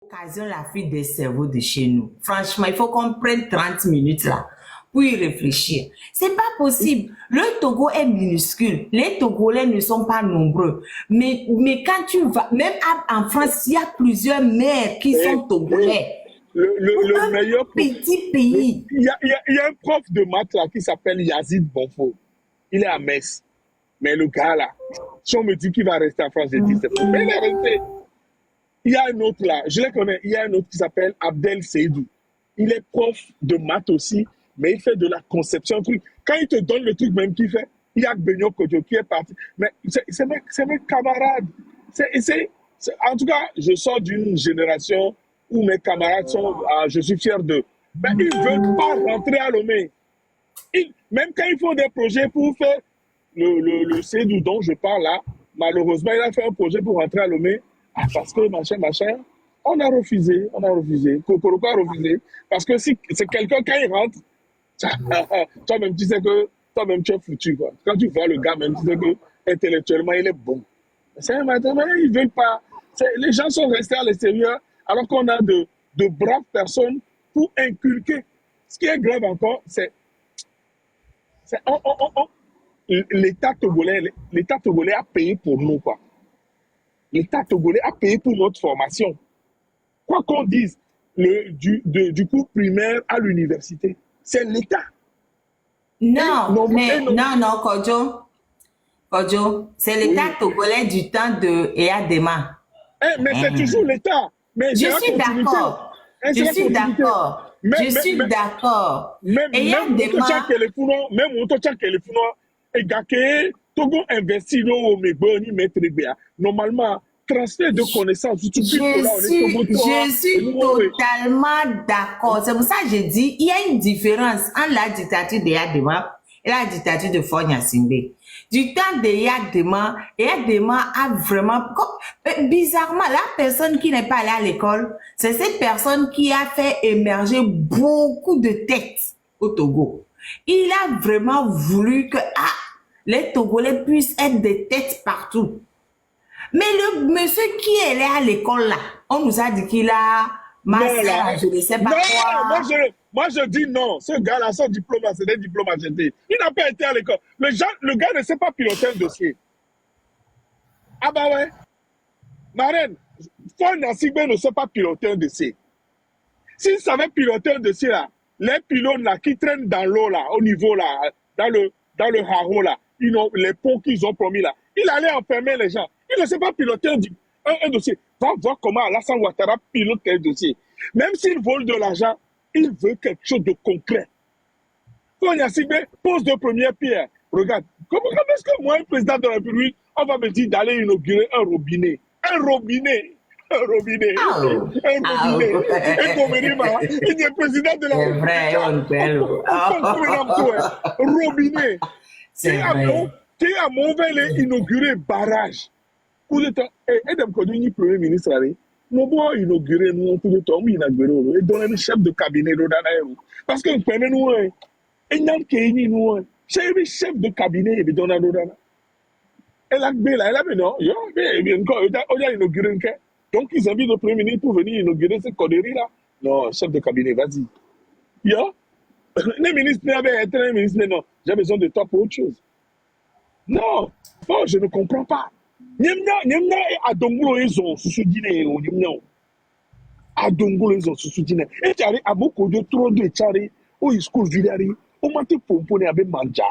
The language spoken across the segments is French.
Occasion la fuite des cerveaux de chez nous. Franchement, il faut qu'on prenne 30 minutes là pour y réfléchir. C'est pas possible. Le Togo est minuscule. Les Togolais ne sont pas nombreux. Mais quand tu vas, même en France, il y a plusieurs maires qui sont Togolais. Le meilleur petit pays. Il y a un prof de maths là qui s'appelle Yazid Bonfo. Il est à Metz. Mais le gars là, si on me dit qu'il va rester en France, je dis c'est faux. Mais il est resté. Il y a un autre là, je les connais, il y a un autre qui s'appelle Abdel Seydou. Il est prof de maths aussi, mais il fait de la conception. Truc. Quand il te donne le truc même qu'il fait, il y a Benyo Kodjo qui est parti. Mais c'est mes camarades. En tout cas, je sors d'une génération où mes camarades sont, je suis fier d'eux. Mais ils ne veulent pas rentrer à Lomé. Même quand ils font des projets pour faire le Seydou dont je parle là, malheureusement, il a fait un projet pour rentrer à Lomé. Parce que machin, on a refusé. Kokoro a refusé. Parce que si c'est quelqu'un, quand il rentre, toi-même, tu sais que toi-même, tu es foutu. Quoi. Quand tu vois le gars, même, tu sais que intellectuellement, il est bon. C'est maintenant, ils ne veulent pas. Les gens sont restés à l'extérieur alors qu'on a de braves personnes pour inculquer. Ce qui est grave encore, c'est l'État togolais a payé pour nous, quoi. L'État togolais a payé pour notre formation. Quoi qu'on dise, du cours primaire à l'université, c'est l'État. Non, Kodjo, c'est l'État togolais du temps de Eyadema. Mais c'est toujours l'État. Je suis d'accord. Je suis d'accord. Même et Gake, Togo investit au Meboni, normalement, transfert de connaissances. Je suis totalement d'accord. C'est pour ça que je dis, il y a une différence entre la dictature de Yadema et la dictature de Fogna Singbe. Du temps de Yadema a vraiment... Bizarrement, la personne qui n'est pas allée à l'école, c'est cette personne qui a fait émerger beaucoup de têtes au Togo. Il a vraiment voulu que les Togolais puissent être des têtes partout. Mais le monsieur qui est allé à l'école là, on nous a dit qu'il a master, je ne sais pas quoi. Moi je dis non. Ce gars-là, son diplôme, c'est des diplômes achetés. Il n'a pas été à l'école. Le gars ne sait pas piloter un dossier. Ah bah ouais. Marraine, Fogna Singbe ne sait pas piloter un dossier. S'il savait piloter un dossier là, les pilotes là qui traînent dans l'eau là, au niveau là, dans le haro là, les ponts qu'ils ont promis là, il allait enfermer les gens. Il ne sait pas piloter un dossier. Va voir comment Alassane Ouattara pilote un dossier. Même s'il vole de l'argent, il veut quelque chose de concret. Fogna Singbe pose de premières pierres. Regarde, comment est-ce que moi, un président de la République, on va me dire d'aller inaugurer un robinet? Un robinet. Et il est président de la République. Robinet. C'est vrai. Tu as mauvais inauguré barrage. Pour le temps, et d'un côté, le premier ministre, nous avons inauguré, nous avons inauguré, et donné le chef de cabinet, parce que nous prenons nous, et nous avons chef de cabinet, et nous avons elle a dit non, il a inauguré. Donc, ils invitent le Premier ministre pour venir inaugurer cette connerie-là. Non, chef de cabinet, vas-y. Les ministres non, j'ai besoin de toi pour autre chose. Non, je ne comprends pas. Nyemna Adongo, ils ont sous-soutiné. Adongo, ils ont sous-soutiné. Et tu as à beaucoup de trop de tchari, au school vilari, au matin pour avec manja.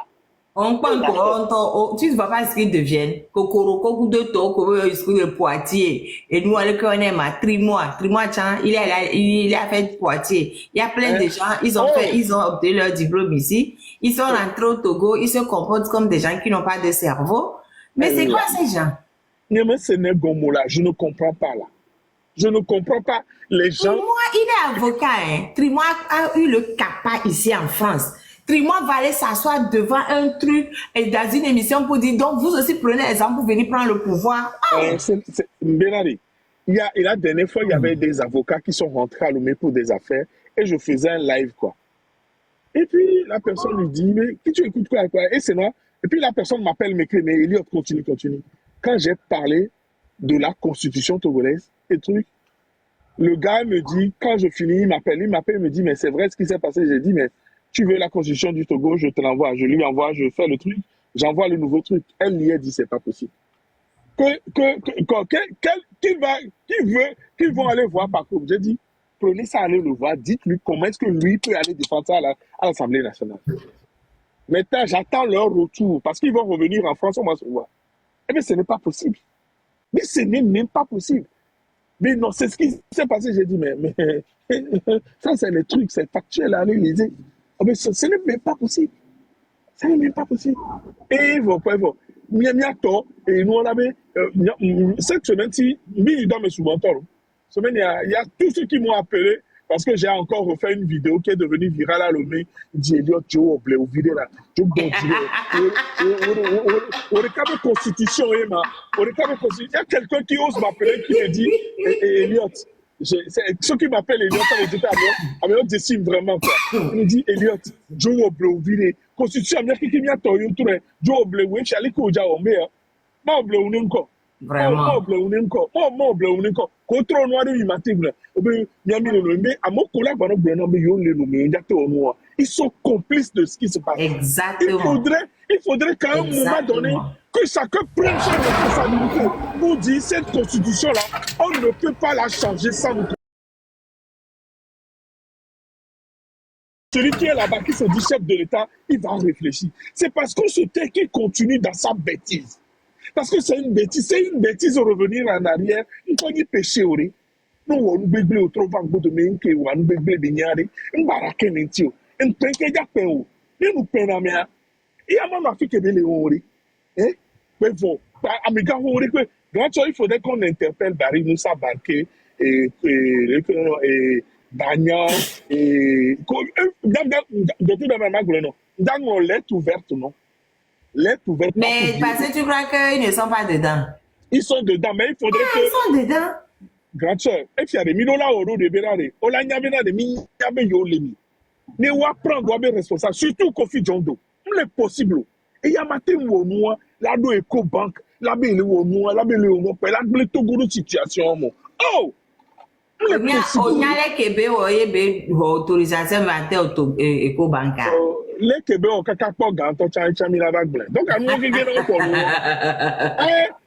Tu ne vois pas ce qu'ils deviennent. Kokoro, Koku de Toko, de Poitiers. Et nous, on les connaît, Trimois, il a fait Poitiers. Il y a plein de gens, ils ont obtenu leur diplôme ici. Ils sont rentrés au Togo, ils se comportent comme des gens qui n'ont pas de cerveau. Mais c'est quoi ces gens? Je ne comprends pas là. Je ne comprends pas les gens. Moi, il est avocat, hein. Trimois a eu le CAPA ici en France. Trimois va aller s'asseoir devant un truc et dans une émission pour dire donc vous aussi prenez l'exemple pour venir prendre le pouvoir. Benari, il y a la dernière fois, il y avait des avocats qui sont rentrés à Lomé pour des affaires et je faisais un live quoi. Et puis la personne lui dit mais qui tu écoutes quoi? Et c'est moi. Et puis la personne m'appelle m'écrit mais Eliot continue. Quand j'ai parlé de la constitution togolaise et trucs, Le gars me dit, quand je finis, il m'appelle, il me dit, mais c'est vrai ce qui s'est passé. J'ai dit, mais tu veux la constitution du Togo, je te l'envoie. Je lui envoie, je fais le truc, j'envoie le nouveau truc. Elle lui a dit, c'est pas possible. Qu'ils vont aller voir par contre. J'ai dit, prenez ça, allez le voir, dites-lui comment est-ce que lui peut aller défendre ça à l'Assemblée nationale. Maintenant, j'attends leur retour parce qu'ils vont revenir en France, on va se voir. Eh bien, ce n'est pas possible. Mais ce n'est même pas possible. Mais non, c'est ce qui s'est passé. J'ai dit, mais ça, c'est les trucs, c'est factuel à l'Élysée. Oh, mais ce n'est même pas possible. Ce n'est même pas possible. Et voilà. Et nous, on avait, cette semaine-ci, dans mes sous-mentors, il y a tous ceux qui m'ont appelé parce que j'ai encore refait une vidéo qui est devenue virale à Lomé. Il dit, Elliot, Joe, au vidéo là. Joe, au constitution, il y a quelqu'un qui ose m'appeler qui me dit, Elliot, ceux qui m'appellent Elliot, ça veut dire Elliot décime vraiment quoi. Il me dit, Elliot, Joe, au vidéo. Constitution, il y a quelqu'un qui m'a toyé autour. Joe, au bleu, je suis allé au Jao, mais ma bleu, on est encore. Vraiment. Ils sont complices de ce qui se passe. Exactement. Il faudrait qu'à un moment donné, que chacun prenne sa responsabilité pour dire cette constitution-là, on ne peut pas la changer sans nous. Celui qui est là-bas, qui se dit chef de l'État, il va réfléchir. C'est parce qu'on se tait qu'il continue dans sa bêtise. Parce que c'est une bêtise de revenir en arrière. Il faut y pécher. Nous, on nous bégle au trop vent de menke ou on nous bégle bignare. On barake mentio. On penke ja peo. Nous penamea. Et à mon Afrique de léori. Eh? Mais bon, amiga hori que grand il faudrait qu'on interpelle Barry Moussa Barké et Bagnan et de tout dans ma main non. Dans nos lettres ouvertes non. Lettres ouvertes. Mais parce que tu crois qu'ils ne sont pas dedans. Ils sont dedans, mais il faudrait que. Ils sont dedans. Grand soeur, et puis il y a des minola oro de Berare, Ola Nyabena de Minyabe Yolemi. Ne wa prendre wa responsable, surtout Kofi Jondo. Il est possible. Et il y a matin ou moi, là do Eco Bank, là be le ou moi, là be le ou moi, là be Togo de situation mo. Oh! On y a les Québec ou yé autorisation vente au Eco Bank. Les Québec au kakapo ganto chami la bague. Donc à nous qui viennent pour nous.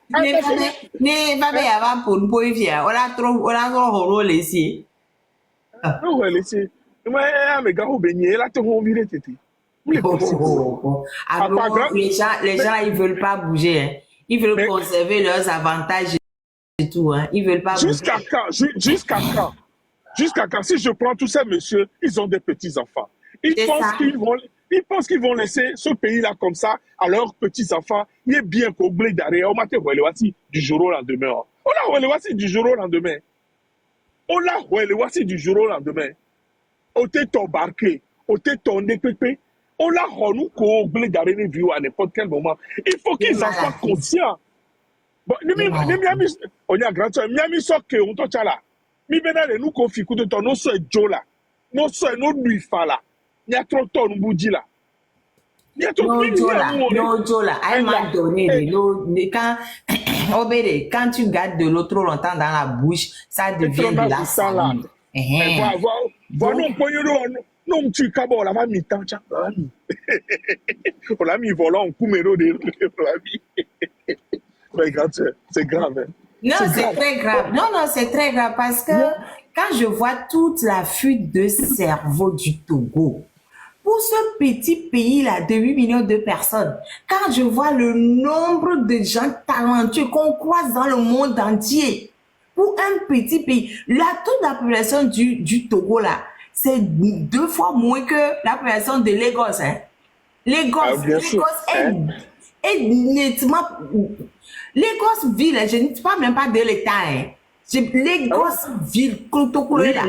Ne va bien avant pour nous fier. On a trop rôle ici. Non, ouais, laissez. Moi, mes gars, au beignet, là, tu vas virer tété. Les gens, ils veulent pas bouger. Hein. Ils veulent conserver leurs avantages et tout. Hein. Ils veulent pas bouger. Jusqu'à quand? Jusqu'à quand? Si je prends tous ces messieurs, ils ont des petits-enfants. Ils pensent qu'ils vont laisser ce pays-là comme ça à leurs petits-enfants. Il est bien qu'au blé d'arrière, on m'a dit du jour au lendemain. On l'a du jour au lendemain. On l'a du jour au lendemain. On t'est embarqué, on t'est tourné pépé. On l'a rendu qu'au blé d'arrière à n'importe quel moment. Il faut qu'ils en soient conscients. Bon, on y a grand soeur, Miami Soke, on t'en là. Mi benale nous confie coup de ton, non so Joe là. Non so no lui fa là. Il y a trop de temps, nous dit là. Non, Joe là, à un moment donné, quand tu gardes de l'eau trop longtemps dans la bouche, ça devient de la salive. Voilà, non, tu cabot, la va mi-temps, on l'a mis volant, on couméro de la vie. Mais c'est grave. Hein. Non, c'est très grave. Non, c'est très grave parce que quand je vois toute la fuite de cerveau du Togo, pour ce petit pays-là de 8 millions de personnes, quand je vois le nombre de gens talentueux qu'on croise dans le monde entier, pour un petit pays, toute la population du Togo, là, c'est 2 fois moins que la population de Lagos. Hein. Lagos est nettement... Lagos ville, je ne parle même pas de l'État. Hein. Lagos ville, là.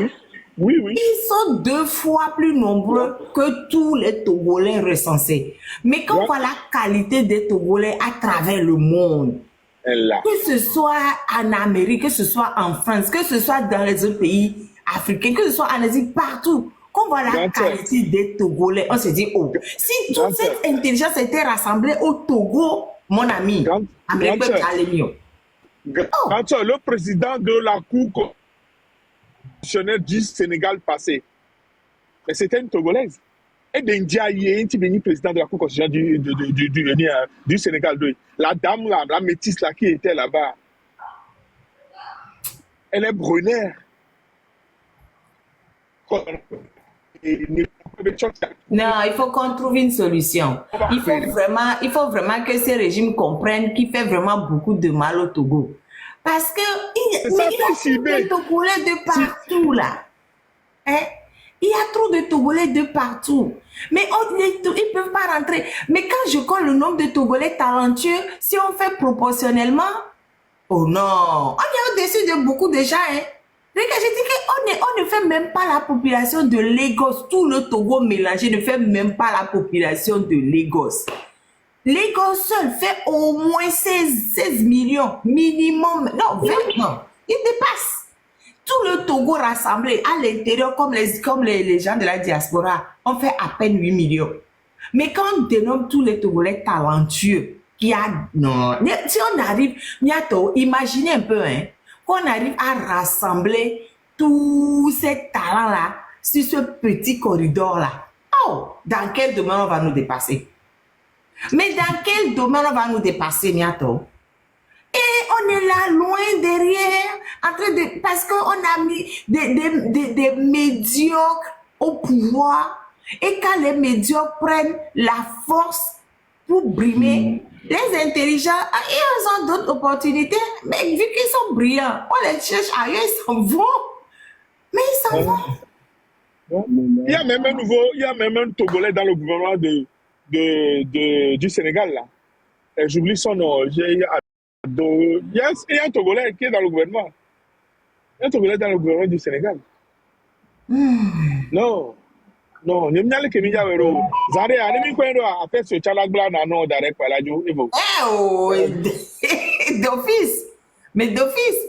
Oui. Ils sont 2 fois plus nombreux que tous les Togolais recensés. Mais quand on voit la qualité des Togolais à travers le monde, que ce soit en Amérique, que ce soit en France, que ce soit dans les autres pays africains, que ce soit en Asie, partout, quand on voit la qualité des Togolais, on se dit, oh, si toute cette intelligence était rassemblée au Togo, mon ami, Amérique peut aller mieux. Le président de la Cour fonctionnaire du Sénégal passé. Mais c'était une Togolaise. Et d'India, il y a un président de la Cour constitutionnelle du Sénégal. La dame là, la métisse là qui était là-bas, elle est brunère. Non, il faut qu'on trouve une solution. Il faut vraiment que ces régimes comprennent qu'il fait vraiment beaucoup de mal au Togo. Parce que il y a des Togolais de partout là. Hein? Il y a trop de Togolais de partout. Mais ils ne peuvent pas rentrer. Mais quand je compte le nombre de Togolais talentueux, si on fait proportionnellement, oh non, on est au-dessus de beaucoup de gens. Hein? Regarde, je dis qu'on ne fait même pas la population de Lagos. Tout le Togo mélangé ne fait même pas la population de Lagos. Lagos seul fait au moins 16 millions minimum. Non, 20 non. Il dépasse. Tout le Togo rassemblé à l'intérieur, comme les gens de la diaspora, on fait à peine 8 millions. Mais quand on dénomme tous les Togolais talentueux, non. Si on arrive, imaginez un peu, hein, qu'on arrive à rassembler tous ces talents-là sur ce petit corridor-là. Oh, dans quel domaine on va nous dépasser? Mais dans quel domaine on va nous dépasser, Niato? Et on est là, loin derrière, en train de... Parce qu'on a mis des médiocres au pouvoir. Et quand les médiocres prennent la force pour brimer, les intelligents, ils ont d'autres opportunités. Mais vu qu'ils sont brillants, on les cherche ailleurs, ils s'en vont. Mais ils s'en vont. Il y a même un Togolais dans le gouvernement du Sénégal, là. J'oublie son nom. Il y a un Togolais qui est dans le gouvernement. Il y a un Togolais dans le gouvernement du Sénégal. Non. Non, je ne sais pas. Zare, allez, a fait ce chalagla na no d'arrêt par la jo. D'office. Mais d'office.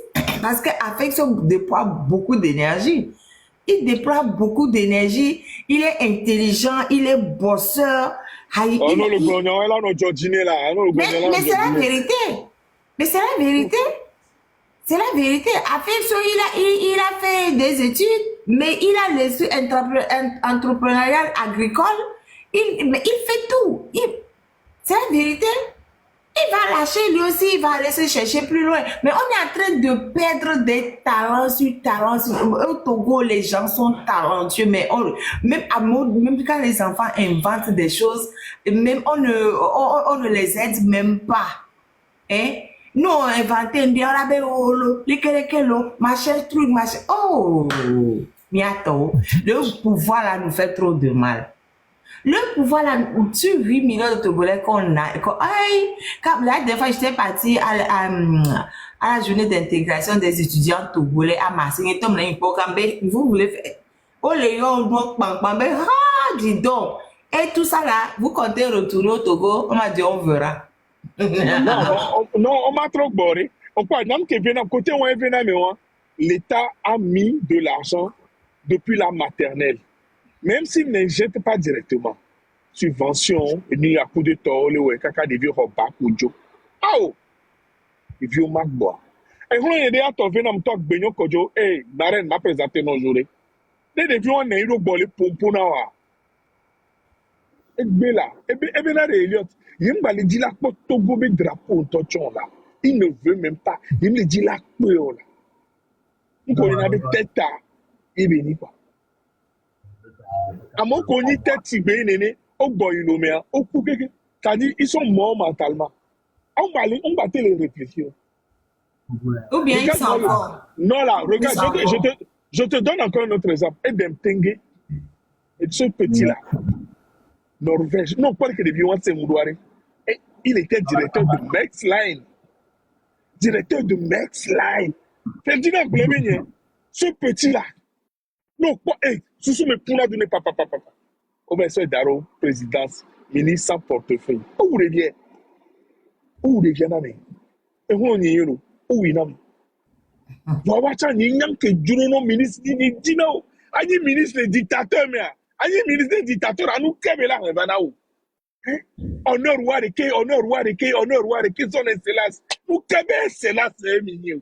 Parce qu'Afection déploie beaucoup d'énergie. Il déploie beaucoup d'énergie. Il est intelligent, il est bosseur. Oh non, le gouvernement, là, on a Georginé là. Mais c'est la vérité. Mais c'est la vérité. C'est la vérité. Afection, il a fait des études, mais il a l'esprit entrepreneurial agricole. Il fait tout. C'est la vérité. Il va lâcher lui aussi, il va aller se chercher plus loin. Mais on est en train de perdre des talents sur talents. Au Togo, les gens sont talentueux, mais même quand les enfants inventent des choses, même on ne les aide même pas. Hein? Nous, on a inventé un bien, machin, truc, machin. Oh, miato. Le pouvoir là nous fait trop de mal. Le pouvoir là, sur 8 millions de Togolais qu'on a. Quand la dernière fois, j'étais partie à la journée d'intégration des étudiants togolais à Marseille. Vous voulez faire. Oh, les gens, dis donc. Et tout ça là, vous comptez retourner au Togo, on m'a dit, on verra. Non, on m'a trop boré. Côté où l'État a mis de l'argent depuis la maternelle. Même s'il n'injecte pas directement. Subvention, ni à coup de tort, le kaka de vieux repas, koujo. Ah, les vieux magbois. Et on est déjà tombé dans le talk Benyo Kojo, Naren m'a présenté nos jours. Les vieux on est eu au bolé pour nous. Et bien là, Elliot, il me dit là, pour Togo, le drapeau, là. Il ne veut même pas. Il me dit là, là. On a des têtes à. Il est quoi. À mon qu'on y tête si bien néné, au boy nommé, au couquet, c'est-à-dire ils sont morts mentalement. On va les réfléchir. Ou bien ils s'en vont. Non là, regarde, je te donne encore un autre exemple. Edem Tengue, et ce petit-là, Norvège, non pas que des violents c'est Moudouari. Il était directeur de Maxline. Directeur de Maxline. Ferdinand Blémenier, ce petit-là. Non, quoi, sous mes poulains de papa. Au monsieur Daro, présidence, ministre sans portefeuille. Où revient? Où revient, Nami? Et où on y est, où il est? Wawacha, n'y a que Juno, ministre, Dino. Aïe, ministre, dictateur, mais. Aïe, ministre, dictateur, à nous, Kevela, Vanao. Honneur, Wareke, son excellence. Nous, Kevela, c'est là, c'est mignon.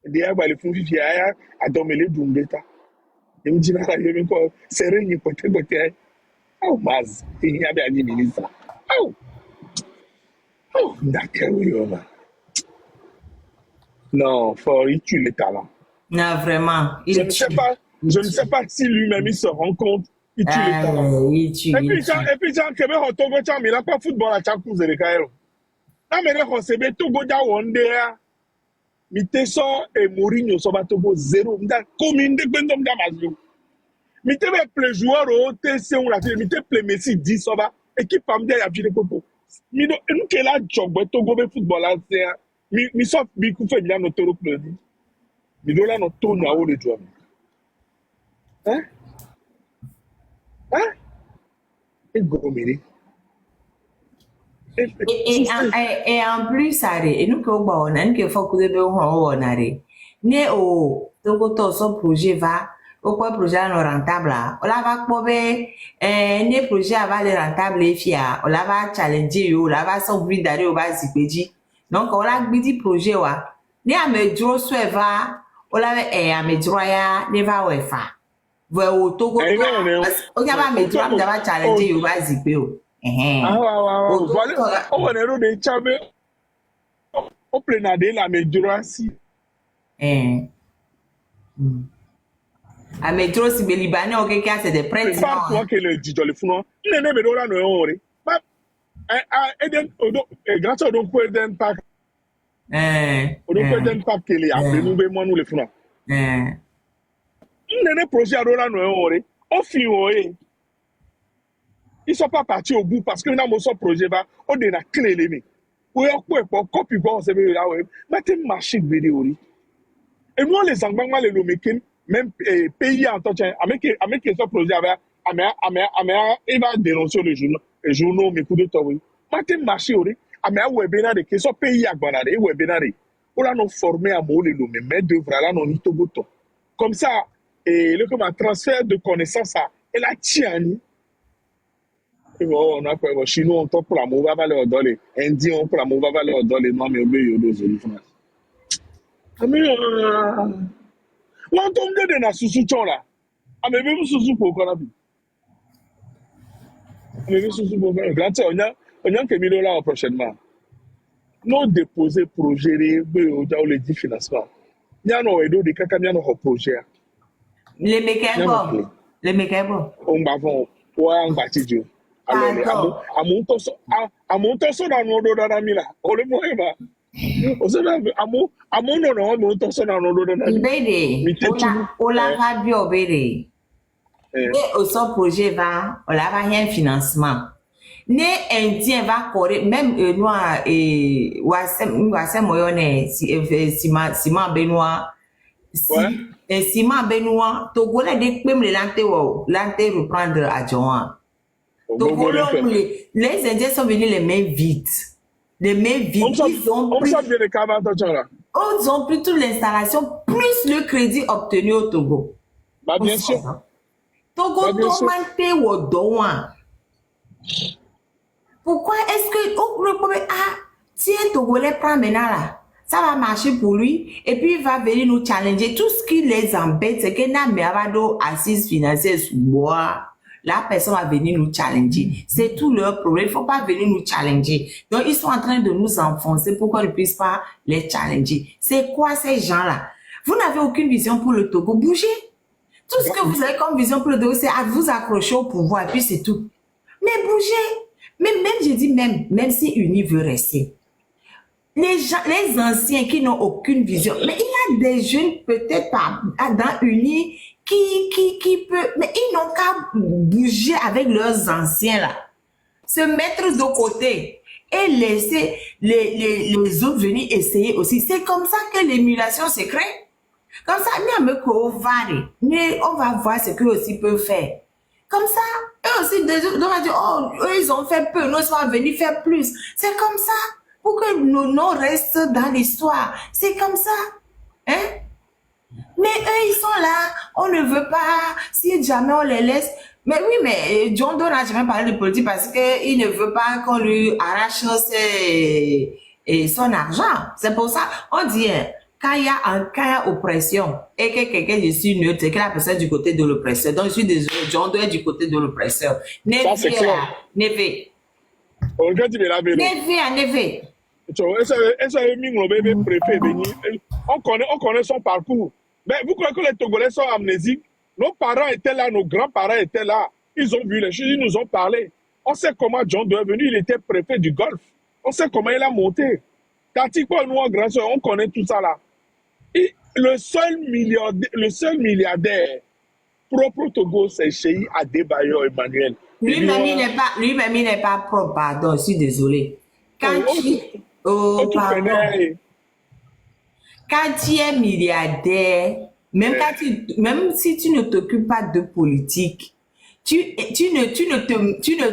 Dia ba le fun fifi aya adomele dumbeta. Emi jina ka yemi ko sere ni pote. Oh maz, il y a bien ministre. Oh, d'accord, oui, man. Non, il tue les talents. Non, vraiment. Je ne sais pas si lui-même il se rend compte, il tue les talents. Il tue. Et puis, Jean Québec, on tombe au mais il n'a pas football à chaque course de Cairo. Non, mais on sait bien, Togo, one day, Miteso et Mourinho sont à Togo 0. Combien de bendom d'Amazon? Mite be ple joueur au TC on la mite ple Messi 10 ça va équipe amdia ya bile popo mi do nous que la jogbe Togo be football là c'est mi so bi ku fe dia no toro ple mi do la no to na o de joueur hein hein et gomiri et en plus ça et nous que on a que faut que de on a ne o Togo to son projet va au projet non rentable là on la va pobe ne projet va le rentable et fia on la va challenger yo la va son bruit d'aller au bas zipeji donc on la bidi projet wa ne a me dro so va on la a me dro ya ne va we fa vo o Togo o ya va me dro am va challenger yo bas zipe o voilà on est là de chabe on plenade la me dro asi a metro si be libanais o que c'est des prêtres pas toi que le dit le fou non ne be do la no ore ba eden odo grâce au donc eden park odo eden park que les après nous be mo nous le fou non ne projet do la no ore o fi o ils sont pas partis au bout parce que na mo so projet ba o de na clé les mi o yo po copy go se be la we mais te machine vidéo ri et nous les angbangs les lomekin même pays en tant avec ce projet avec il va dénoncer les journaux mais coup de temps oui matin marché ori amé webina de que ce pays agbana de webina de on a nous formé à mo les lomé mais devra là non ni togoto comme ça et le comme un transfert de connaissances ça et la tiani et bon on a quoi chinois on top pour la mauvaise valeur dans les indiens on pour la mauvaise valeur dans les noms mais obéir aux autres wọ́n tó ń dédé na susu tán la àmì bí susu kò kọ́ náà bí àmì bí susu kò kọ́ náà bí ọ̀nyá kèmí ló láwọn prochainement n'o déposé projet rẹ̀ gbé ọjà ó lè di financement ní àná ẹ̀dọ́ de kankan ní àná ọ̀ projet a. le mekẹ́ bọ̀. ó ń gbà fún wọ́n á ń gbà tí ju àmúntọ́sọ́ náà ní ọdún dáadáa mi là olùmọ̀ ẹ̀ bá. Amono no mo to so na no do na. Ibede. Ola va bi obede. Ne au son projet va, on la va rien financement. Ne indien va correr même noir et wasem moyone ciment benoît. Ciment benoît Togolais de pem le lante reprendre adjoint. Togolais les indiens sont venus les mains vides. Les mains vides, ils ont pris toute l'installation plus le crédit obtenu au Togo. Bah, bien sûr. Togo domanté au Douan. Pourquoi est-ce que le problème tiens Togolais prend maintenant là, ça va marcher pour lui et puis il va venir nous challenger. Tout ce qui les embête, c'est que n'a mervado assise financière sous bois. La personne va venir nous challenger. C'est tout leur problème. Il ne faut pas venir nous challenger. Donc, ils sont en train de nous enfoncer pour qu'on ne puisse pas les challenger. C'est quoi ces gens-là? Vous n'avez aucune vision pour le Togo. Bougez. Tout ce que vous avez comme vision pour le Togo, c'est à vous accrocher au pouvoir et puis c'est tout. Mais bougez. Même je dis même si Uni veut rester. Les gens, les anciens qui n'ont aucune vision. Mais il y a des jeunes peut-être dans Uni qui peut, mais ils n'ont qu'à bouger avec leurs anciens là, se mettre de côté et laisser les autres venir essayer aussi. C'est comme ça que l'émulation se crée. Comme ça, on va voir ce qu'eux aussi peuvent faire. Comme ça, eux aussi, on va dire, oh, eux, ils ont fait peu, nous, on va venir faire plus. C'est comme ça, pour que nos noms restent dans l'histoire. C'est comme ça. Hein? Mais eux, ils sont là, on ne veut pas, si jamais on les laisse. Mais oui, mais John Doe n'a jamais parlé de politique parce qu'il ne veut pas qu'on lui arrache son argent. C'est pour ça, on dit, quand il y a oppression et que quelqu'un je suis neutre, c'est que la personne est du côté de l'oppresseur. Donc, je suis désolé, John doit être du côté de l'oppresseur. Ça, c'est clair. Neve. Regarde, tu verras, Neve. On connaît son parcours. Mais vous croyez que les Togolais sont amnésiques? Nos parents étaient là, nos grands-parents étaient là. Ils ont vu les choses, ils nous ont parlé. On sait comment John Doe est venu, il était préfet du Golfe. On sait comment il a monté. Tactiquement, nous, en grand soeur, on connaît tout ça là. Et le seul milliardaire propre au Togo, c'est Cheikh Adebayo Emmanuel. Lui-même, il n'est pas propre, pardon, je suis désolé. Quand tu es milliardaire, même si tu ne t'occupes pas de politique, tu ne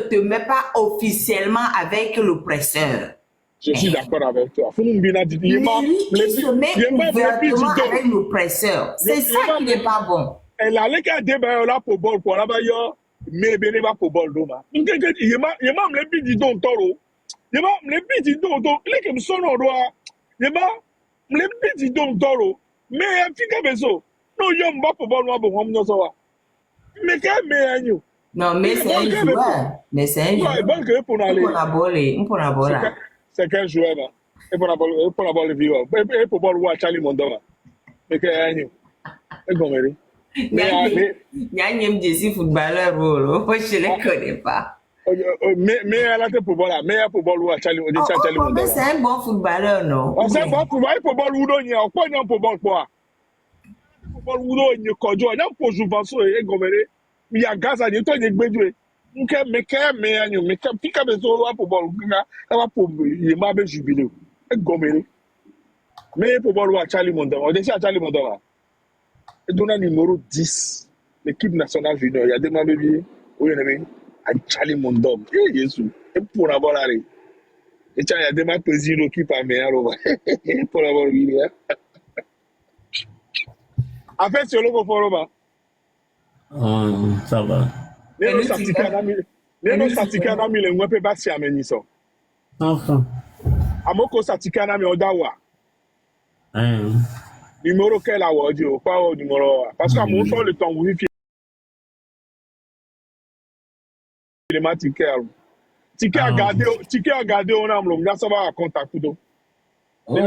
te mets pas officiellement avec l'oppresseur. Je suis d'accord avec toi. Il se met ouvertement avec l'oppresseur. C'est ça qui n'est pas bon. Elle allait qu'à débattre là pour bol pour là-bas, mais bien pas pour bol d'oma. Il y a même les bidis dont toro. Il y a même les bidis dont il est comme son droit. Il y a même les bidis dont toro. Mais fika beso. Non, il y a pas pour bol moi pour moi ça va. Mais quand mais non, mais c'est un joueur. Mais c'est un joueur. Bon que pour aller. Pour la bolle. C'est quel joueur là? Et pour la balle vivre. Et pour bol voir Charlie Mondoma. Mais que agneau. Et comme elle. Nyanyem Jesse footballeur rôle, je ne les connais pas. Mais elle a été pour bol là, mais pour bol ou Charlie Mondoma. C'est un bon footballeur, non? C'est un bon footballeur pour bol ou non, il y a pas pour bol quoi. Pour bol ou non, il y a quoi? Il y a pour jouer banso et comme elle. Il y a gaz à dire toi il est bédoué. Mais quand fika beso pour bol, ça va pour il m'a bien jubilé. Et comme elle. Mais pour bol ou Charlie Mondoma, on déjà Charlie Mondoma. Et donc, numéro 10, l'équipe nationale junior, il y a des membres bébés, où il y en a Charlie Mondom. Et Jésus, et pour avoir l'arrêt. Et il y a des membres présidents qui parlent meilleur. Pour avoir vu. En fait, c'est le logo forum. Ça va. Néno Satika Nami, le mwepe basi ameni so. Enfin. Amoko Satika Nami Odawa. Numéro quel a audio, pas au numéro. Parce qu'à mon choix, le temps où il fait les tickets. Ticket à garder, on a un ça va à contact. Les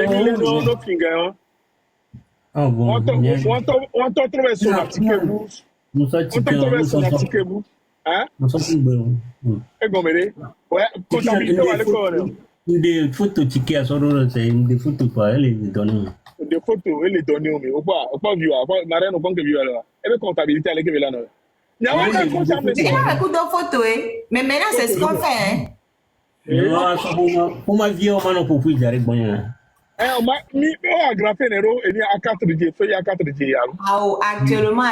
milliers de fingers. Ah bon. On t'a trouvé sur la ticket bouche. On t'a trouvé sur la ticket bouche. Hein? Et comme elle est. Ouais, comptabilité à l'école. Des photos tickets à son c'est des photos quoi, elle est donnée. Des photos, elle est donnée au mieux. Ou pas vu, Marine, on peut vivre là. Elle est comptabilité à l'équipe là. Il y a un comptabilité. Il y a beaucoup de photos, mais maintenant c'est ce qu'on fait. Pour ma vie, on m'a pas pu dire bon. On a agrafé Nero et il y a 4G, il y a 4G. Actuellement,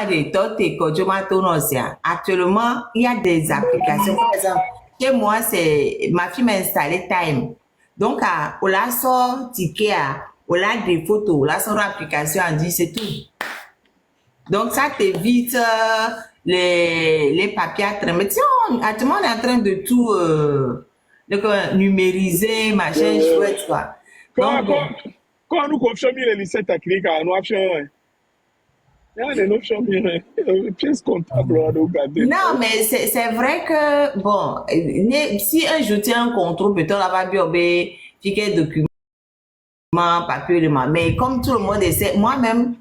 actuellement, il y a des applications. Par exemple, chez moi, c'est ma fille m'a installé Time. Donc, on la sort ticket, on a des photos, on la sort l'application, on dit c'est tout. Donc, ça t'évite les papiers à traîner. Mais actuellement, on est en train de tout numériser, machin, chouette, quoi. Quand nous confions les lycées techniques, nous avons il y a des options bien, pièces comptables à regarder. Non, mais c'est vrai que, bon, si un jour tu as un contrôle, peut-être là va bien, piquer document, papier, mais comme tout le monde essaie, moi-même,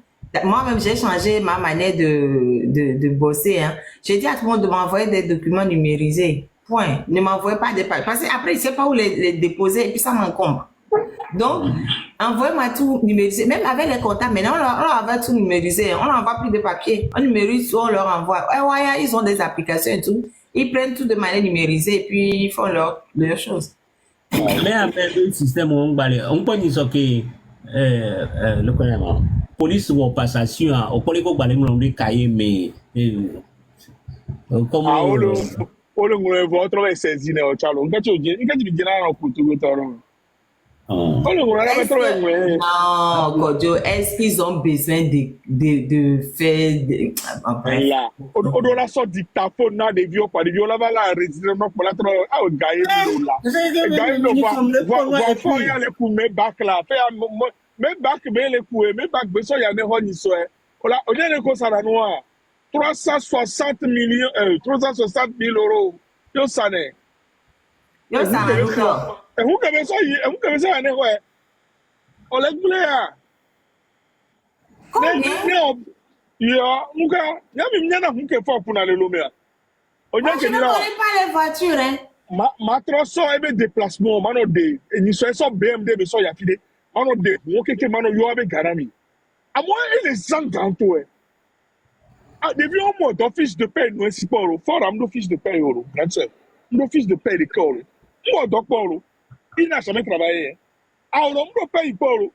j'ai changé ma manière de bosser. Hein. J'ai dit à tout le monde de m'envoyer des documents numérisés. Point. Ne m'envoyez pas des papiers. Parce qu'après, je ne sais pas où les déposer et puis ça m'encombre. Donc, envoyez-moi tout numérisé. Même avec les comptables, maintenant, on leur va tout numériser. On n'envoie plus de papier. On numérise tout, on leur envoie. Ouais, ils ont des applications et tout. Ils prennent tout de manière numérisée et puis ils font leurs choses. Mais avec le système, on peut dire que le connaît police ou passation, on peut les cahier, mais comment on le voit trop et saisi au chalo. On peut dire pour tout le temps. Non, Kodjo, est-ce qu'ils ont besoin de faire là, on doit la sorte dictaphone là, des vieux, pas des vieux, là, la résidence pour la trop, gagner là. Gagner le voir, il y a les coups, mais bac là, mais bac mais les coups mais bac besoin y a des honi soe voilà on est ko ça noir 360 millions 360 000 euros yo sané Yo ça na luto. et vous que besoin ne ouais on les plaît Combien? ya muka ya mi nyana hunke fo kuna le lomea o Moi, nya je ke ne dira connais pas les voitures, hein. ma troso ebe déplacement mano de ni so BMD be so ya fide mano de wo keke mano yo abe garami amo e les zanganto ah depuis un mois d'office de paie no si poro for am do fiche de paie euro grandeur no fiche de paie de call mo do poro il n'a jamais travaillé ah on do paie poro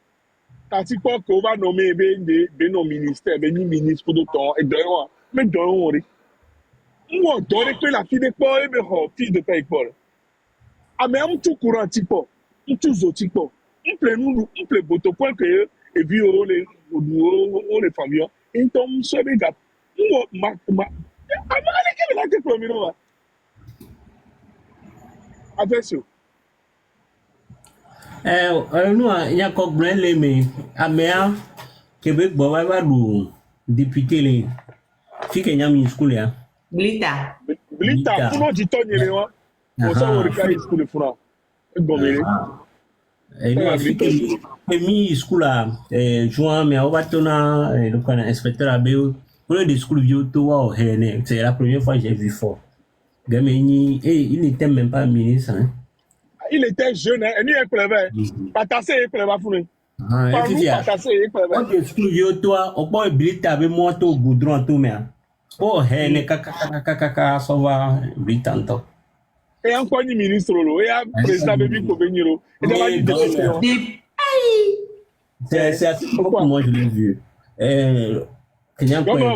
tati po ko va nommer be no ministère be ni ministre pour d'autant et d'ailleurs mais d'ailleurs mo do re pe la fide po e be ho fiche de paie poro ame am tu courant tipo tu zo tipo un ple boto point que et puis on les familles então so be gap mo ma amale ke la ke promino wa attention nous ya ko le me amea Québec bo va lu député les fi ke nyami school ya Blita. blita kuno di tonyele wa o so wo ka school fura e gomere nous fi ke mi school a juin mais on va tona le kana inspecteur abeu pour des school vieux to wa hene c'est la première fois que j'ai vu fort gameni il n'était même pas ministre hein. il était jeune hein, et lui est clever patasse est clever funu Ah, et puis patasse est clever on te school vieux toi on peut blita avec moi to goudron tout mais oh hene kaka ça va blitanto et encore ni ministre lo et président bebi ko beniro et dans la décision Des... c'est assez pourquoi moi je l'ai vu Gomme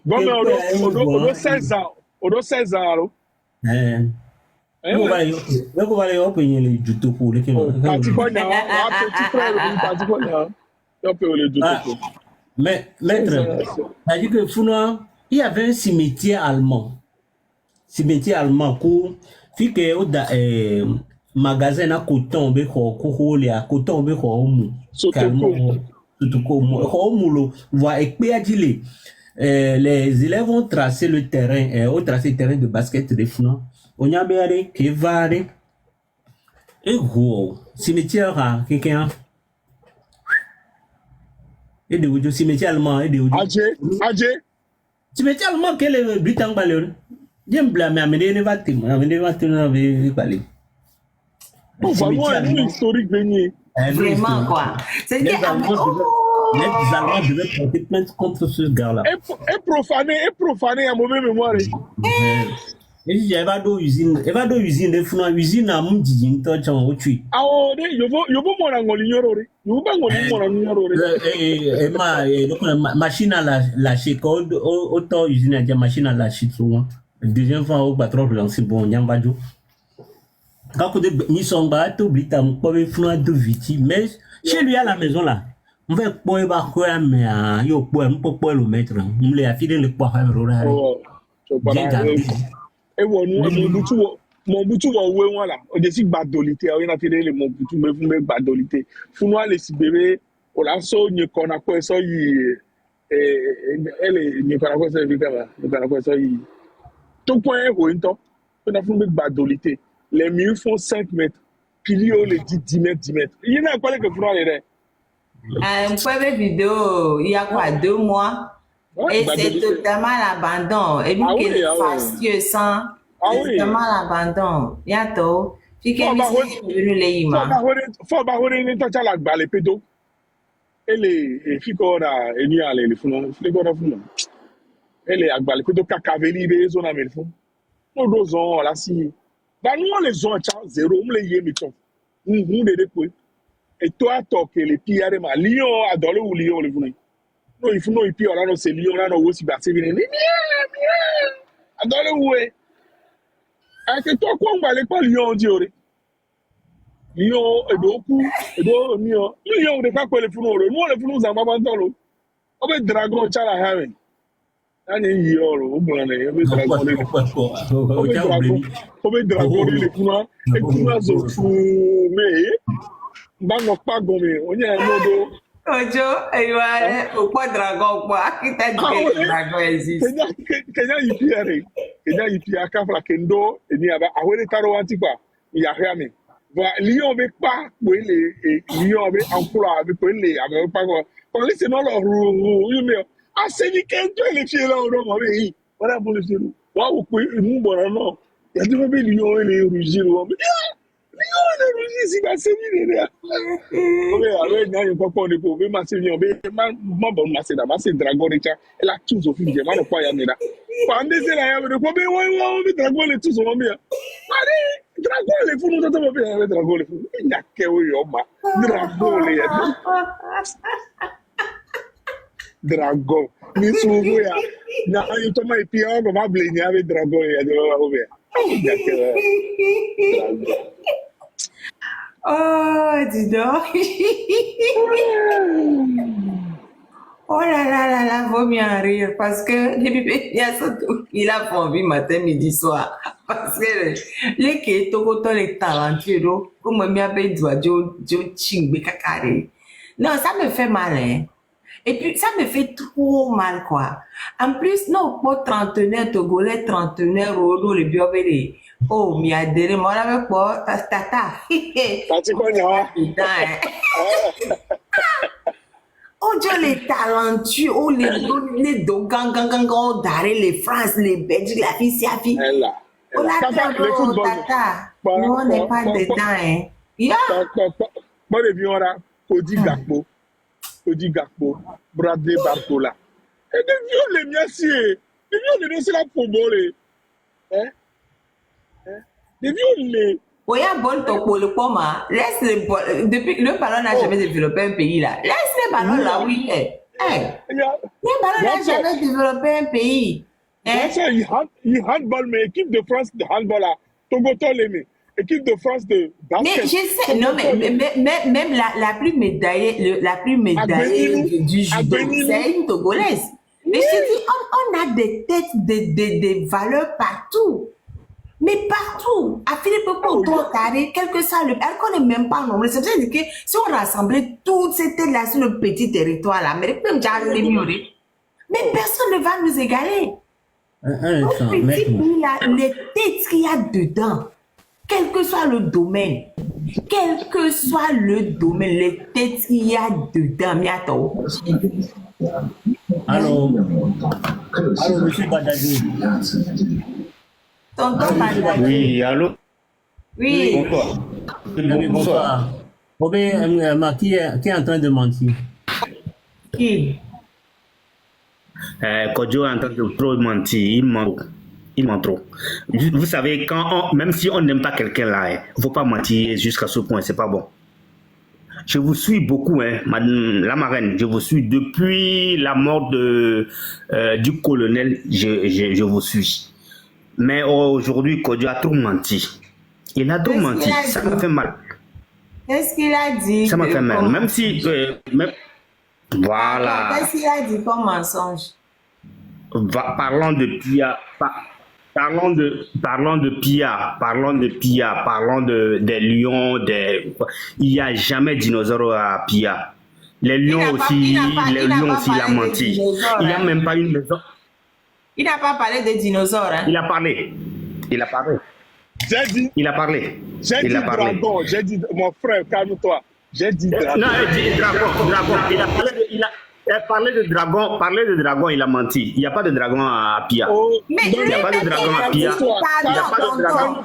odo 16 ans odo 16 ans alo Loko vale yo penye le juto pour le kemo. parti konya a petit frère parti konya yo pe le juto Mais maître, ça dit que Founois, il y avait un cimetière allemand. Cimetière allemand où fi que au da magasin na coton be ko le a coton be ko mu. Surtout ko mu lo voit ekpe adile. Les élèves ont tracé le terrain, de basket de Founois. On y a bien que vare et gros cimetière à quelqu'un et de vous cimetière allemand et de vous Adje cimetière allemand que les Britanniques balent j'aime blâmer amener va avec balé vraiment un historique beigné Vraiment, quoi. C'est que... les Allemands devaient porter plainte contre ce gars-là et profané à mauvais mémoire et si j'avais pas usine de Founois usine à mon djinn toi tu en tu awo de yobo mo na ngoli nyoro re yobo ba ngoli mo na nyoro re machine à lâcher quand autant usine à machine à lâcher souvent deuxième fois au patron lancer bon nyambadjo quand côté ni son ba to blita mo pas Founois de viti mais chez lui à la maison là on va pas ba quoi mais yo pas le mettre on les a filé le poids rora bien gardé et mon butu wa we wala o de si gbadolite o na tele le mon butu me fun me gbadolite Founois le si bebe o la so nye kona ko so yi ele nye kona ko so yi kama nye kona ko so yi to point ho nto o na fun me gbadolite les murs font 5 mètres pilio le dit 10 mètres il y en a quoi que Founois le Un premier vidéo, il y a quoi, 2 mois? Et c'est totalement l'abandon. Et puis qu'il est fastueux sans, c'est totalement l'abandon. Bientôt. Puis qu'il est venu les imams. Faut ba hore ni to chala gbale pedo. Ele fiko na eni ale le funu. Fiko na funu. Ele agbale pedo kakaveli be zo na melfun. No do zon la si. Ba nous les zon cha zéro, on les yemi ton. On de ko. Et toi toque les pillare ma lion adole ou lion le funu. No if no ipi ora no se lion na no wo si ba se bi ni. Adole wo e. Ake to ko ngbale ko lion di ore. Lion edoku edo mi o. Lion de ka ko le funu ore. Mo le funu za ma ba ntolo. O be dragon chala hawe. Ani yi oro o gbon na e be dragon le. O be dragon le funu. E funu zo fu me. Bango pas gommé. On y a un modo. Ojo, au pas dragon, quoi. Qui t'a dit que le dragon existe? Kenya yipiare. Kenya yipia kafla kendo. Et ni aba awele taro anti quoi. Il y a rien mais. Voilà, Lyon veut pas pour les Lyon veut emploi avec pour les avec pas quoi. Quand les c'est non leur mais ah c'est ni qu'un les filles là on va mais voilà pour les filles. Waouh quoi nous bon non. Il y a des Lyon et les rougir. Lyon et les rougir si va c'est ni là. Ok, avec n'a pas pour les pauvres mais c'est Lyon mais ma bonne c'est là, c'est dragon et ça. Elle a tous au film, mais non pas y a là. Pendant c'est là, il y a des quoi mais dragon les tous au bien. Dragon les fous nous t'entends bien avec dragon les fous. Il y a que oui dragon les dragon. Ni souvent ya. Na yo toma et puis on va blainer avec dragon et de va ouvrir. Il y a que dragon. Oh, dis donc. Oh là, vaut mieux en rire parce que il y a surtout, il a pas envie matin, midi, soir. Parce que les qui sont autant les talentueux, comme moi, avec jo chingbe kakare. Non, ça me fait mal, hein. Et puis, ça me fait trop mal, quoi. En plus, non, pas trentenaire, togolais, trentenaire, rodo, les biobélés. Oh, mi adhéré, moi, avec quoi, tata. Tati quoi, putain, hein. Oh Dieu, les talentueux, oh les dogan, d'arrêt, les France, les Belgiques, la fille, c'est la fille. Oh la tata. Non, on n'est pas dedans, hein. Yeah. Moi, les vieux, là, Cody Gakpo, Bradley Bartola. Et des vieux, les miassiers. Les vieux, les c'est la football. Hein? Des vieux, les. Oui, il y a bon temps pour le poma. Laisse le depuis le ballon n'a jamais développé un pays là. Laisse les ballons là où il est. Le ballon n'a jamais développé un pays. Il handball, mais équipe de France de handball là. Togoto l'aimé. Équipe de France de basket. Mais je sais, non, mais même la plus médaillée, du judo, c'est une Togolaise. Mais je te dis, on a des têtes, des valeurs partout. Mais partout, à Philippe Popo, quel que soit le. Elle connaît même pas le nombre. C'est pour ça que si on rassemblait toutes ces têtes là sur le petit territoire là, mais personne ne va nous égaler. Petit pays là, les têtes qu'il y a dedans, quel que soit le domaine, les têtes qu'il y a dedans, miato. Alors, monsieur Badadi. Tonton Badadi. Oui, allô? Oui. Bonsoir. Robin, qui est en train de mentir? Qui? Kodjo est en train de trop mentir, il ment trop. Vous savez, même si on n'aime pas quelqu'un là, il ne faut pas mentir jusqu'à ce point, c'est pas bon. Je vous suis beaucoup, hein, madame la marraine, je vous suis depuis la mort du colonel, je vous suis. Mais aujourd'hui, Kodjo a trop menti. Il a trop menti, ça me fait mal. Qu'est-ce qu'il a dit? Ça me fait mal, même si... voilà. Qu'est-ce qu'il a dit comme mensonge? Parlons de Pia, parlons des lions, il n'y a jamais de dinosaures à Pia. Les lions aussi, il a menti. Il n'y a même pas une maison. Il n'a pas parlé des dinosaures, hein? Il a parlé. J'ai dit. Il a parlé. J'ai dit dragon. J'ai dit, mon frère, calme-toi. J'ai dit dragon. Non, dragon. Il a parlé de dragon, il a menti. Il n'y a pas de dragon à Pia. Mais il n'y a pas de dragon à Pia. Il n'y a pas de dragon.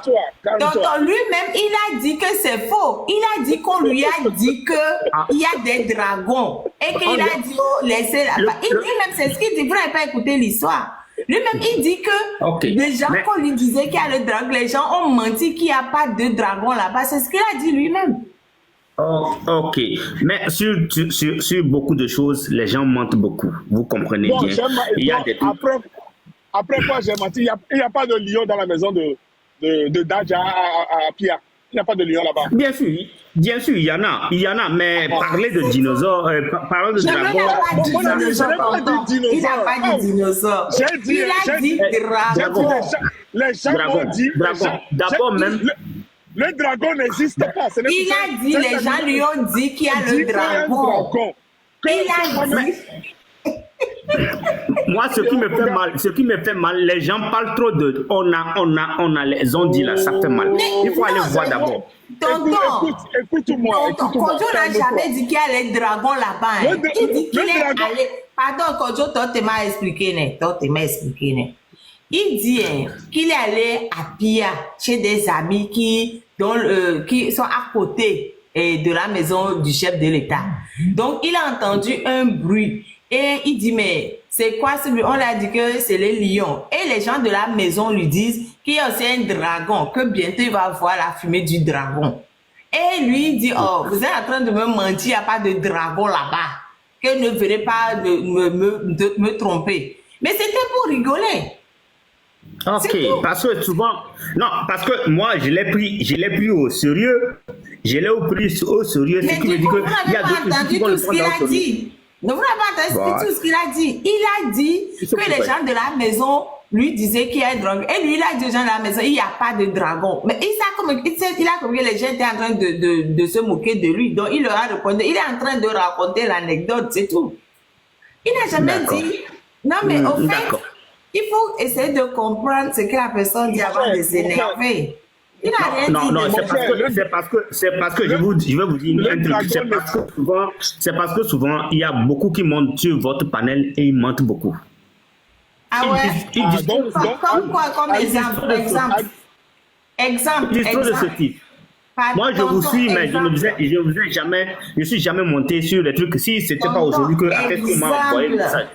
Donc lui-même, il a dit que c'est faux. Il a dit qu'on lui a dit qu'il y a des dragons. Et qu'il a dit, oh, laissez là-bas. Lui-même, c'est ce qu'il dit. Vous n'avez pas écouté l'histoire. Lui-même, il dit que les gens, qu'on lui disait qu'il y a le dragon, les gens ont menti qu'il n'y a pas de dragon là-bas. C'est ce qu'il a dit lui-même. Oh, ok, mais sur beaucoup de choses, les gens mentent beaucoup. Vous comprenez bien. Il y a des après quoi j'ai menti, il n'y a pas de lion dans la maison de Dadja à Pia. Il n'y a pas de lion là-bas. Bien sûr, il y en a, mais parler de dinosaures, parler de dragons. Il n'a pas dit dinosaure. Il a dit dragon. Les gens m'ont dit. D'abord même. Le dragon n'existe pas. Ce n'est Il pas- a dit, cet les gens animal lui ont dit qu'il y a dit le qu'il y a un dragon. Que Il a son famille- dit. Moi, ce qui me fait mal, les gens parlent trop de on a, les ont dit là, ça fait mal. Il faut aller voir d'abord. Tonton, Écoute-moi. Kodjo n'a jamais dit qu'il y a les dragons là-bas. Hein. Le Il dit qu'il est dragon- allé. Pardon, Kodjo, toi, tu m'as expliqué. Né. Il dit hein, qu'il est allé à Pia chez des amis qui sont à côté de la maison du chef de l'État. Donc, il a entendu un bruit et il dit, mais c'est quoi ce bruit? On lui a dit que c'est les lions. Et les gens de la maison lui disent qu'il y a aussi un dragon, que bientôt il va voir la fumée du dragon. Et lui, il dit, oh, vous êtes en train de me mentir, il n'y a pas de dragon là-bas. Que ne venez pas de me tromper. Mais c'était pour rigoler. Ok, C'est tout. parce que souvent, non, parce que moi, je l'ai pris au sérieux. Je l'ai pris au sérieux. Mais Ce qui me du dit coup, que vous il y a n'avez pas d'autres gens qui entendu vont tout le ce prendre qu'il au a sérieux. dit. Ne vous n'avez pas entendu tout ce qu'il a dit. Il a dit Ils sont que les coupés. gens de la maison lui disaient qu'il y a un dragon. Et lui, il a dit aux gens de la maison, il n'y a pas de dragon. Mais il a compris que les gens étaient en train de se moquer de lui. Donc, il leur a répondu, il est en train de raconter l'anecdote, c'est tout. Il n'a jamais D'accord. dit. Non, mais au fait, D'accord. il faut essayer de comprendre ce que la personne dit avant de s'énerver. Il n'a rien Non, dit. non, de- c'est parce que je vais vous dire un truc. C'est parce que souvent, il y a beaucoup qui montent sur votre panel et ils mentent beaucoup. Ah ouais? Ils disent donc- Comme quoi, comme Ah, exemple, ils exemple. ils disent trop de ce type. Moi, je vous suis, mais je ne suis jamais monté sur les trucs. Si c'était pas aujourd'hui que après qu'on m'a envoyé le message.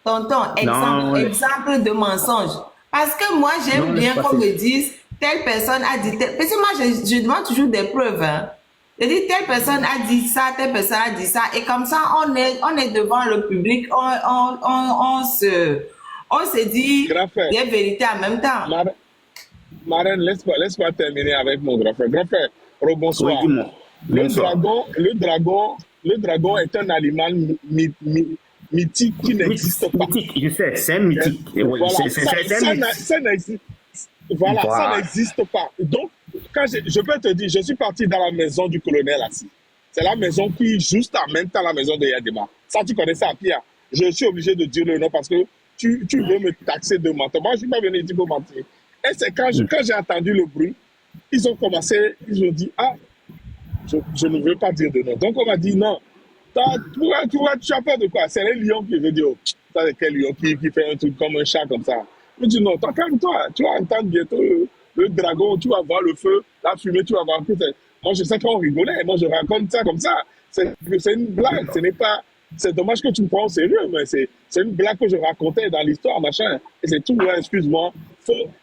Tonton, Non, exemple de mensonge. Parce que moi, j'aime Non, bien c'est pas qu'on ça. me dise, telle personne a dit telle. Parce que moi, je demande toujours des preuves. Hein. Je dis, telle personne a dit ça, telle personne a dit ça. Et comme ça, on est devant le public, on se dit Grand frère. des vérités en même temps. Marraine, laisse-moi terminer avec mon grand frère. Grand frère, Oui, rebonsoir. dis-moi. Bonsoir. Le dragon est un animal mythique qui n'existe pas. Mythique, je sais, c'est un mythique. Oui, Voilà, c'est un mythique. ça n'existe. Voilà, Voilà. ça n'existe pas. Donc, quand je peux te dire, je suis parti dans la maison du colonel assis. C'est la maison qui est juste en même temps la maison de Yadema. Ça, tu connais ça, Pierre. Je suis obligé de dire le nom parce que tu veux me taxer de menteur. Moi, je ne suis pas venu dire pour mentir. Et c'est quand j'ai entendu le bruit, ils ont dit, ah, je ne veux pas dire de nom. Donc, on m'a dit, non, tu as peur de quoi? C'est les lions qui veut dire, oh, ça, c'est quel lion qui fait un truc comme un chat comme ça. Je dis, non, calme-toi, tu vas entendre bientôt le dragon, tu vas voir le feu, la fumée, tu vas voir tout. Moi, je sais qu'on rigolait, moi, je raconte ça comme ça. C'est une blague, ce n'est pas... C'est dommage que tu me prends au sérieux, mais c'est une blague que je racontais dans l'histoire, machin. Et c'est tout, ouais, excuse-moi.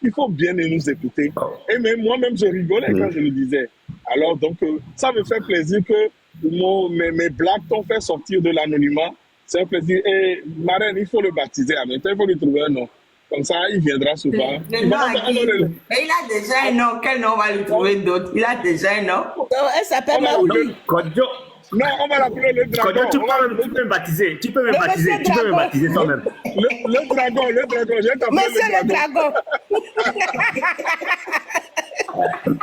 Il faut bien nous écouter. Et même moi-même, je rigolais quand je le disais. Alors, donc, ça me fait plaisir que mes blagues t'ont fait sortir de l'anonymat. C'est un plaisir. Et Marraine, il faut le baptiser en même temps, il faut lui trouver un nom. Comme ça, il viendra souvent. Le nom à qui? Mais il a déjà un nom. Quel nom on va lui trouver d'autre? Il a déjà un nom. Elle s'appelle On va Maouli. Kodjo, Non, on va l'appeler le dragon. Kodjo, tu On va- peux me baptiser. Tu peux me Le baptiser. monsieur Tu peux me dragon. baptiser toi-même. Le dragon, je vais t'appeler Monsieur le le dragon. dragon.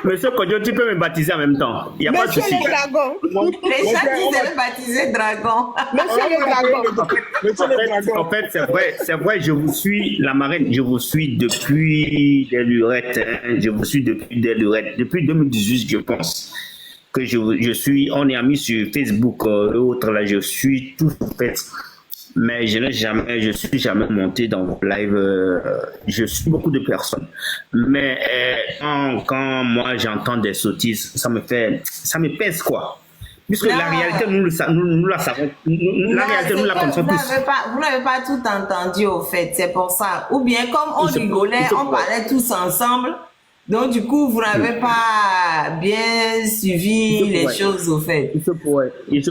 Monsieur Kodjo, tu peux me baptiser en même temps. Il n'y a pas de Monsieur souci. le dragon. Les gens qui s'avaient baptisé dragon. Monsieur le dragon. Monsieur le dragon. En fait, c'est vrai, je vous suis, la marraine, je vous suis depuis des lurettes, hein, je vous suis depuis des lurettes, depuis 2018, je pense, que je suis, on est amis sur Facebook, l'autre là, je suis tout fait, mais je suis jamais monté dans vos lives, je suis beaucoup de personnes, mais quand moi j'entends des sottises, ça me pèse quoi. Puisque Non. la réalité, nous la savons. La réalité, nous la connaissons tous. Vous n'avez pas tout entendu au fait, c'est pour ça. Ou bien comme on Il se rigolait, peut. on parlait tous ensemble. Donc du coup, vous n'avez pas bien suivi Il se les pourrait. choses au fait. Il se pourrait. Mais C'est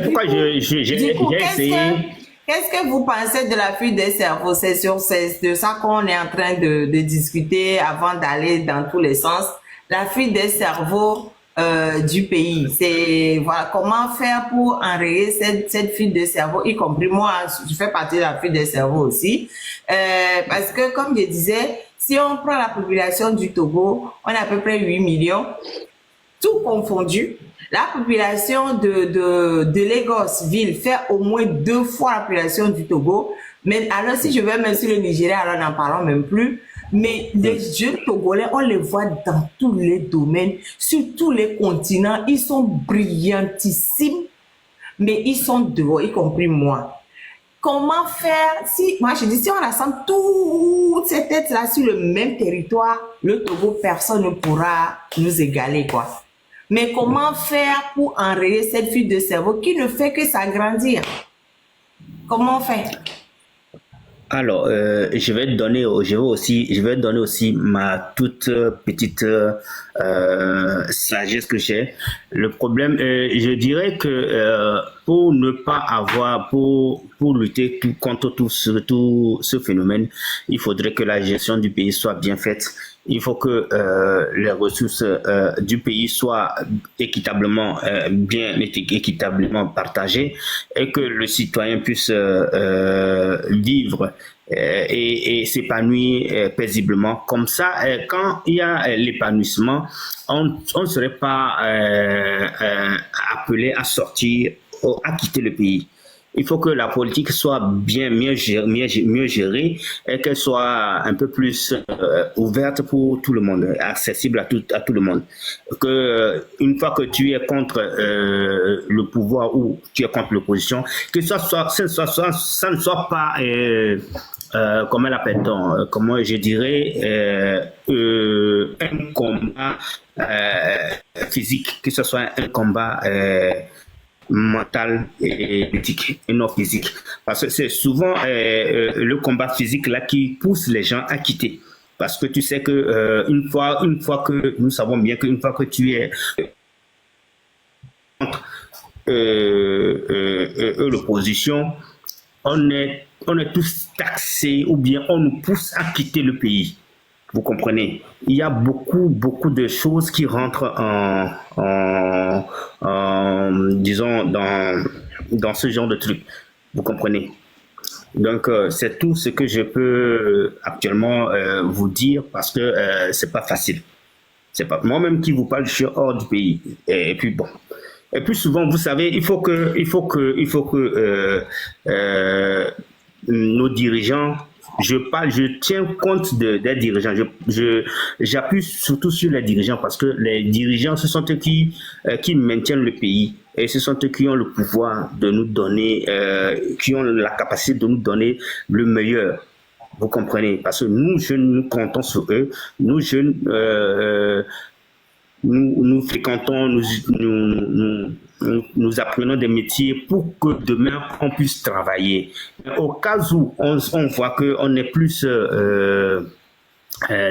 du pourquoi coup- j'ai du coup, essayé. Qu'est-ce que vous pensez de la fuite des cerveaux? C'est de ça qu'on est en train de discuter avant d'aller dans tous les sens. La fuite des cerveaux du pays. C'est voilà comment faire pour enrayer cette fuite de cerveau, y compris moi, je fais partie de la fuite des cerveaux aussi. Parce que comme je disais, Si on prend la population du Togo, on a à peu près 8 millions, tout confondu. La population de Lagos, ville, fait au moins 2 fois la population du Togo. Mais alors, si je vais même sur le Nigeria, alors n'en parlons même plus. Mais les jeunes Togolais, on les voit dans tous les domaines, sur tous les continents. Ils sont brillantissimes, mais ils sont dehors, y compris moi. Comment faire si, moi je dis, si on rassemble toutes ces têtes-là sur le même territoire, le Togo, personne ne pourra nous égaler, quoi. Mais comment faire pour enrayer cette fuite de cerveau qui ne fait que s'agrandir? Comment faire? Alors, je vais donner aussi ma toute petite sagesse que j'ai. Le problème, je dirais que pour ne pas avoir, pour lutter contre tout ce phénomène, il faudrait que la gestion du pays soit bien faite. Il faut que les ressources du pays soient équitablement partagées et que le citoyen puisse vivre et s'épanouir paisiblement. Comme ça, quand il y a l'épanouissement, on ne serait pas appelé à sortir, à quitter le pays. Il faut que la politique soit mieux gérée et qu'elle soit un peu plus ouverte pour tout le monde, accessible à tout le monde. Que une fois que tu es contre le pouvoir ou tu es contre l'opposition, que ça ne soit pas comment l'appelle-t-on, comment je dirais, un combat physique, que ce soit un combat mental et éthique et non physique, parce que c'est souvent le combat physique là qui pousse les gens à quitter, parce que tu sais que une fois que nous savons bien qu'une fois que tu es contre l'opposition, on est tous taxés ou bien on nous pousse à quitter le pays. Vous comprenez? Il y a beaucoup de choses qui rentrent disons, dans ce genre de truc. Vous comprenez? Donc, c'est tout ce que je peux actuellement vous dire parce que c'est pas facile. C'est pas moi-même qui vous parle, je suis hors du pays. Et puis bon. Et puis souvent, vous savez, il faut que nos dirigeants, je tiens compte des dirigeants. J'appuie surtout sur les dirigeants parce que les dirigeants, ce sont eux qui maintiennent le pays et ce sont eux qui ont le pouvoir de nous donner, qui ont la capacité de nous donner le meilleur. Vous comprenez? Parce que nous, jeunes, nous comptons sur eux. Nous, jeunes, nous fréquentons, nous apprenons des métiers pour que demain on puisse travailler. Au cas où on voit qu'on est plus,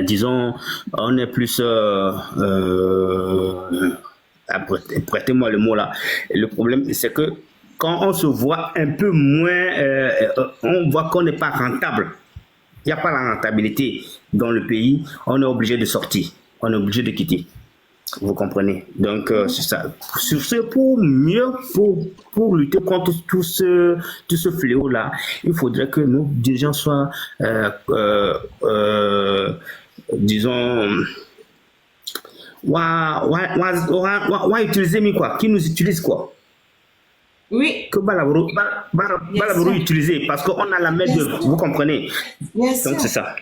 disons, on est plus, prêtez-moi le mot là. Le problème, c'est que quand on se voit un peu moins, on voit qu'on n'est pas rentable. Il n'y a pas la rentabilité dans le pays. On est obligé de sortir. On est obligé de quitter. Vous comprenez? Donc, c'est ça. Sur ce, pour lutter contre tout ce fléau-là, il faudrait que nos dirigeants soient, disons, utiliser quoi? Qui nous utilise quoi? Oui. Que Balaboro utiliser parce qu'on a la main d'œuvre. Vous comprenez? Bien sûr. Donc, c'est ça.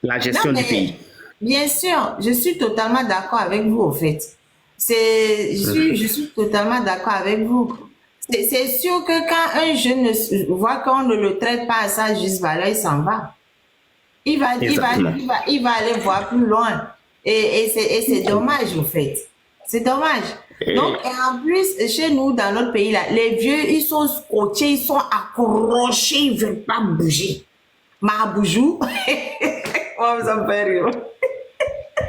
La gestion du pays. Bien sûr, je suis totalement d'accord avec vous, au fait. Je suis totalement d'accord avec vous. C'est sûr que quand un jeune voit qu'on ne le traite pas à sa juste valeur, il s'en va. Il va aller voir plus loin. Et c'est dommage, au fait. C'est dommage. Donc, et en plus, chez nous, dans notre pays, là, les vieux, ils sont scotchés, ils sont accrochés, ils ne veulent pas bouger. Maboujou. Oh, ça me fait rire.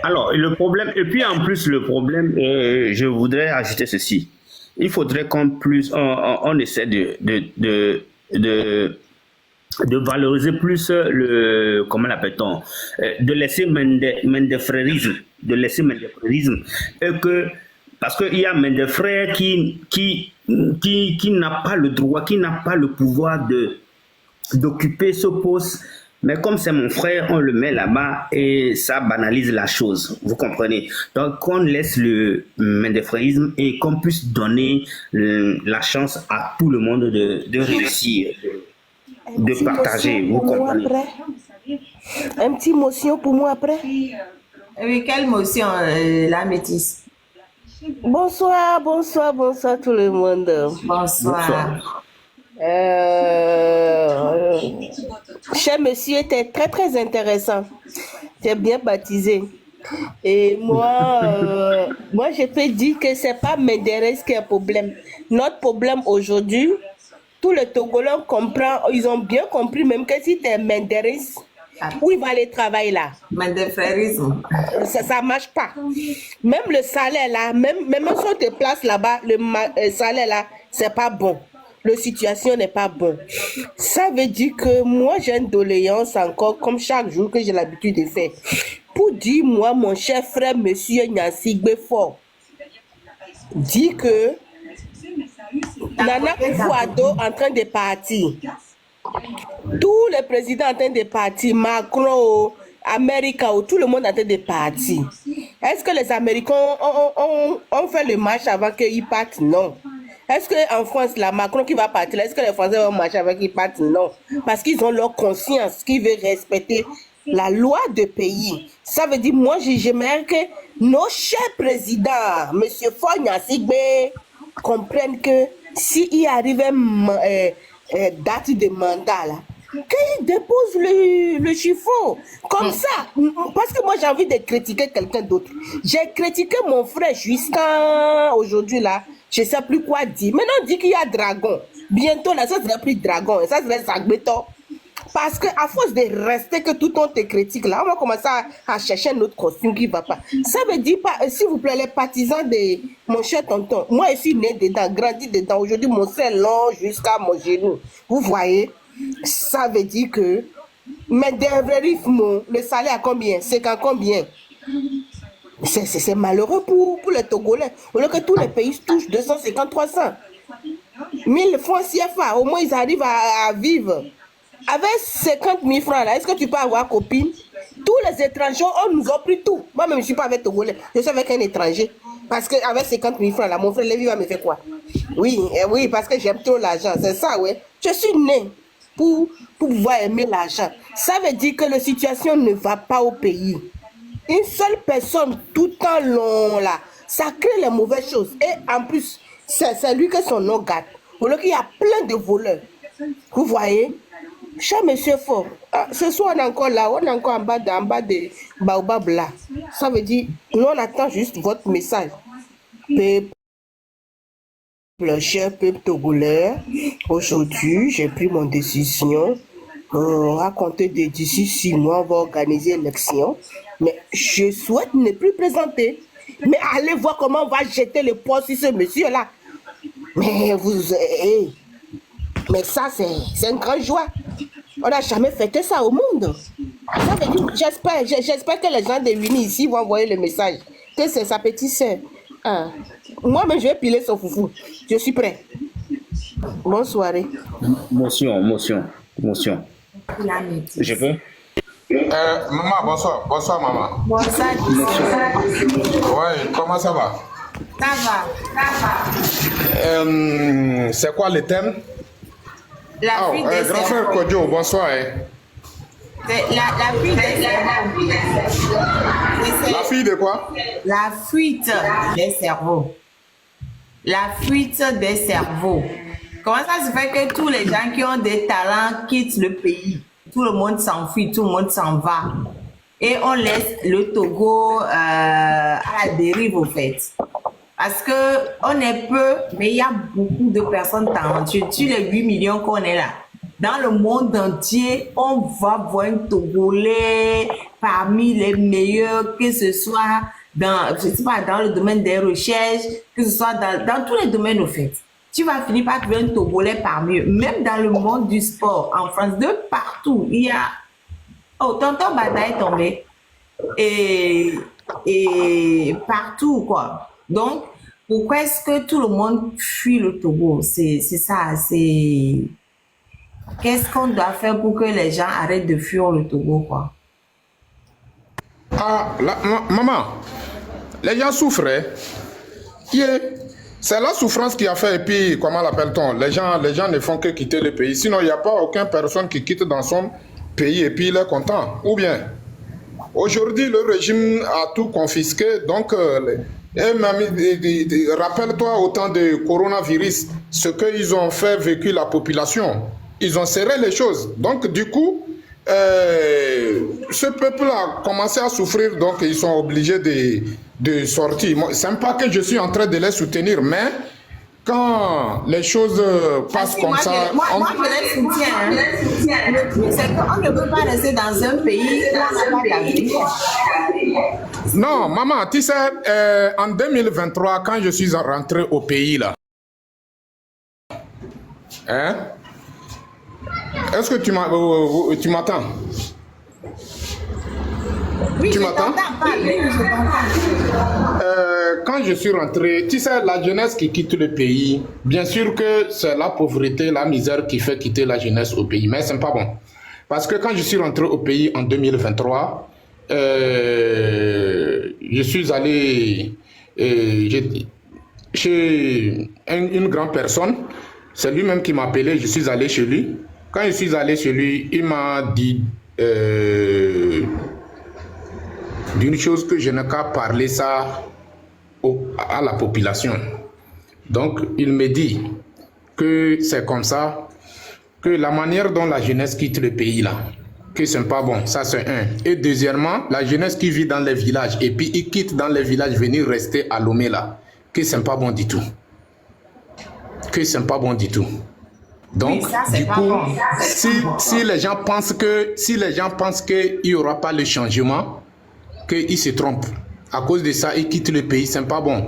Alors, le problème, et puis en plus, le problème, je voudrais ajouter ceci. Il faudrait qu'on essaie de valoriser plus comment l'appelle-t-on, de laisser Mendefrérisme, et que, parce qu'il y a Mendefrère qui n'a pas le droit, qui n'a pas le pouvoir d'occuper ce poste Mais comme c'est mon frère, on le met là-bas et ça banalise la chose. Vous comprenez? Donc, qu'on laisse le mendefréisme et qu'on puisse donner la chance à tout le monde de réussir, de partager. Vous comprenez? Un petit motion pour moi après. Oui, quelle motion, la métisse? Bonsoir, bonsoir, bonsoir tout le monde. Bonsoir. Cher monsieur était très très intéressant. Tu es bien baptisé. Et moi, moi je peux dire que c'est pas Menderes qui est le problème. Notre problème aujourd'hui, tous les Togolais comprennent, ils ont bien compris même que si tu es Menderes, où il va aller travailler là? Mendefréisme. Ça marche pas. Même le salaire là, même si on te place là-bas, le salaire là, c'est pas bon. La situation n'est pas bonne. Ça veut dire que moi j'ai une doléance encore, comme chaque jour que j'ai l'habitude de faire. Pour dire, moi, mon cher frère, monsieur Nyansigbe Fort, dit que Nana Akufo-Addo en train de partir. Tous les présidents en train de partir, Macron, Amérique, tout le monde en train de partir. Est-ce que les Américains ont fait le marche avant qu'ils partent? Non. Est-ce qu'en France, la Macron qui va partir, est-ce que les Français vont marcher avant qu'ils partent? Non. Parce qu'ils ont leur conscience, qu'ils veulent respecter la loi de pays. Ça veut dire, moi, j'aimerais que nos chers présidents, M. Faure Gnassingbe, comprennent que s'il arrive date de mandat, là, qu'il dépose le chiffon. Comme ça. Parce que moi, j'ai envie de critiquer quelqu'un d'autre. J'ai critiqué mon frère jusqu'à aujourd'hui, là. Je ne sais plus quoi dire. Maintenant, on dit qu'il y a dragon. Bientôt, là, ça serait plus dragon. Ça serait Sagbeto. Parce qu'à force de rester que tout le monde te critique, là, on va commencer à chercher un autre costume qui ne va pas. Ça veut dire, s'il vous plaît, les partisans de mon cher tonton, moi, je suis né dedans, grandi dedans. Aujourd'hui, mon sein long jusqu'à mon genou. Vous voyez? Ça veut dire que, mais le salaire à combien? C'est qu'à combien? C'est malheureux pour les Togolais. Au lieu que tous les pays touchent 250, 300. 1000 francs CFA, au moins ils arrivent à vivre. Avec 50 000 francs là, est-ce que tu peux avoir copine? Tous les étrangers, on nous a pris tout. Moi-même, je ne suis pas avec Togolais, je suis avec un étranger. Parce qu'avec 50 000 francs là, mon frère Lévi va me faire quoi? Oui, oui, parce que j'aime trop l'argent, c'est ça, ouais. Je suis né pour pouvoir aimer l'argent. Ça veut dire que la situation ne va pas au pays. Une seule personne tout le temps long là, ça crée les mauvaises choses. Et en plus, c'est lui que son nom gâte. Au lieu qu'il y a plein de voleurs. Vous voyez? Cher monsieur Fort, ce soir on est encore là, on est encore en bas de Baobab là. Ça veut dire, nous on attend juste votre message. Peuple, cher peuple togolais, aujourd'hui j'ai pris mon décision. À compter de d'ici 6 mois, on va organiser l'élection. Mais je souhaite ne plus présenter. Mais allez voir comment on va jeter le poids sur ce monsieur-là. Mais mais ça, c'est une grande joie. On n'a jamais fêté ça au monde. Ça veut dire, j'espère que les gens de l'Uni ici vont envoyer le message. Que c'est sa petite soeur. Moi-même, je vais piler son foufou. Je suis prêt. Bonne soirée. Motion. Je peux? Maman, bonsoir. Bonsoir, maman. Bonsoir. Ouais, comment ça va? Ça va. C'est quoi le thème? La fuite des grand frère cerveaux. Kodjo, bonsoir. La fuite des cerveaux. La fille de quoi? La fuite des cerveaux. La fuite des cerveaux. Comment ça se fait que tous les gens qui ont des talents quittent le pays? Tout le monde s'enfuit, tout le monde s'en va. Et on laisse le Togo à la dérive, au fait. Parce que on est peu, mais il y a beaucoup de personnes talentueuses. Sur les 8 millions qu'on est là, dans le monde entier, on va voir un Togolais parmi les meilleurs, que ce soit dans, je sais pas, dans le domaine des recherches, que ce soit dans tous les domaines, au fait. Tu vas finir par trouver un Togolais parmi eux. Même dans le monde du sport, en France, de partout, il y a... Oh, tonton Bada est tombé. Et partout, quoi. Donc, pourquoi est-ce que tout le monde fuit le Togo? C'est ça, c'est... Qu'est-ce qu'on doit faire pour que les gens arrêtent de fuir le Togo, quoi? Ah, maman, les gens souffrent. Hein. Yeah. C'est la souffrance qui a fait, et puis, comment l'appelle-t-on? Les gens ne font que quitter le pays. Sinon, il n'y a pas aucune personne qui quitte dans son pays et puis il est content. Ou bien, aujourd'hui, le régime a tout confisqué. Donc, rappelle-toi au temps de coronavirus, ce qu'ils ont fait vécu la population. Ils ont serré les choses. Donc, du coup, ce peuple a commencé à souffrir, donc ils sont obligés de sortir. Ce n'est pas que je suis en train de les soutenir, mais quand les choses passent comme ça... Moi, je les soutiens. Hein. Le truc, c'est qu'on ne peut pas rester dans un pays où on n'a pas d'avenir. Non, maman, tu sais, en 2023, quand je suis rentré au pays, là, hein? Est-ce que tu m'attends? Oui, tu m'attends? Quand je suis rentré, tu sais, la jeunesse qui quitte le pays, bien sûr que c'est la pauvreté, la misère qui fait quitter la jeunesse au pays, mais c'est pas bon. Parce que quand je suis rentré au pays en 2023, je suis allé chez une grande personne, c'est lui-même qui m'a appelé, je suis allé chez lui. Quand je suis allé chez lui, il m'a dit d'une chose que je n'ai qu'à parler ça à la population. Donc, il me dit que c'est comme ça, que la manière dont la jeunesse quitte le pays là, que ce n'est pas bon, ça c'est un. Et deuxièmement, la jeunesse qui vit dans les villages et puis ils quittent dans les villages venir rester à Lomé là, que ce n'est pas bon du tout. Que ce n'est pas bon du tout. Donc, oui, ça, du coup, bon. si les gens pensent qu'il n'y aura pas le changement, qu'ils se trompent. À cause de ça, ils quittent le pays, c'est pas bon.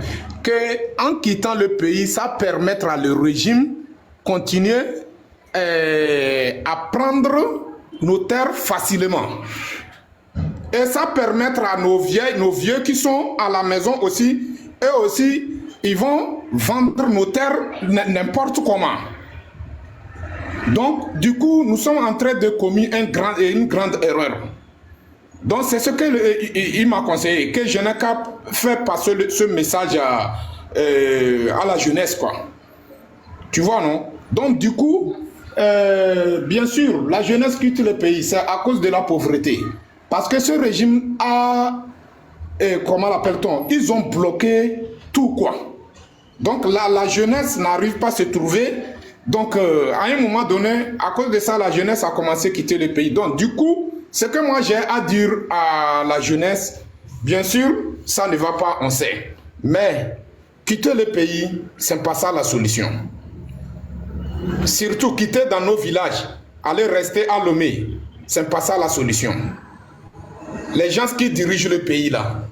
En quittant le pays, ça permettra le régime continuer à prendre nos terres facilement. Et ça permettra à nos vieux qui sont à la maison aussi, eux aussi, ils vont vendre nos terres n'importe comment. Donc, du coup, nous sommes en train de commettre une grande erreur. Donc, c'est ce qu'il m'a conseillé, que je n'ai qu'à faire passer ce message à la jeunesse, quoi. Tu vois, non? Donc, du coup, bien sûr, la jeunesse quitte le pays, c'est à cause de la pauvreté. Parce que ce régime a, comment l'appelle-t-on? Ils ont bloqué tout, quoi. Donc, la jeunesse n'arrive pas à se trouver. Donc, à un moment donné, à cause de ça, la jeunesse a commencé à quitter le pays. Donc, du coup, ce que moi j'ai à dire à la jeunesse, bien sûr, ça ne va pas, on sait. Mais, quitter le pays, ce n'est pas ça la solution. Surtout, quitter dans nos villages, aller rester à Lomé, ce n'est pas ça la solution. Les gens qui dirigent le pays là,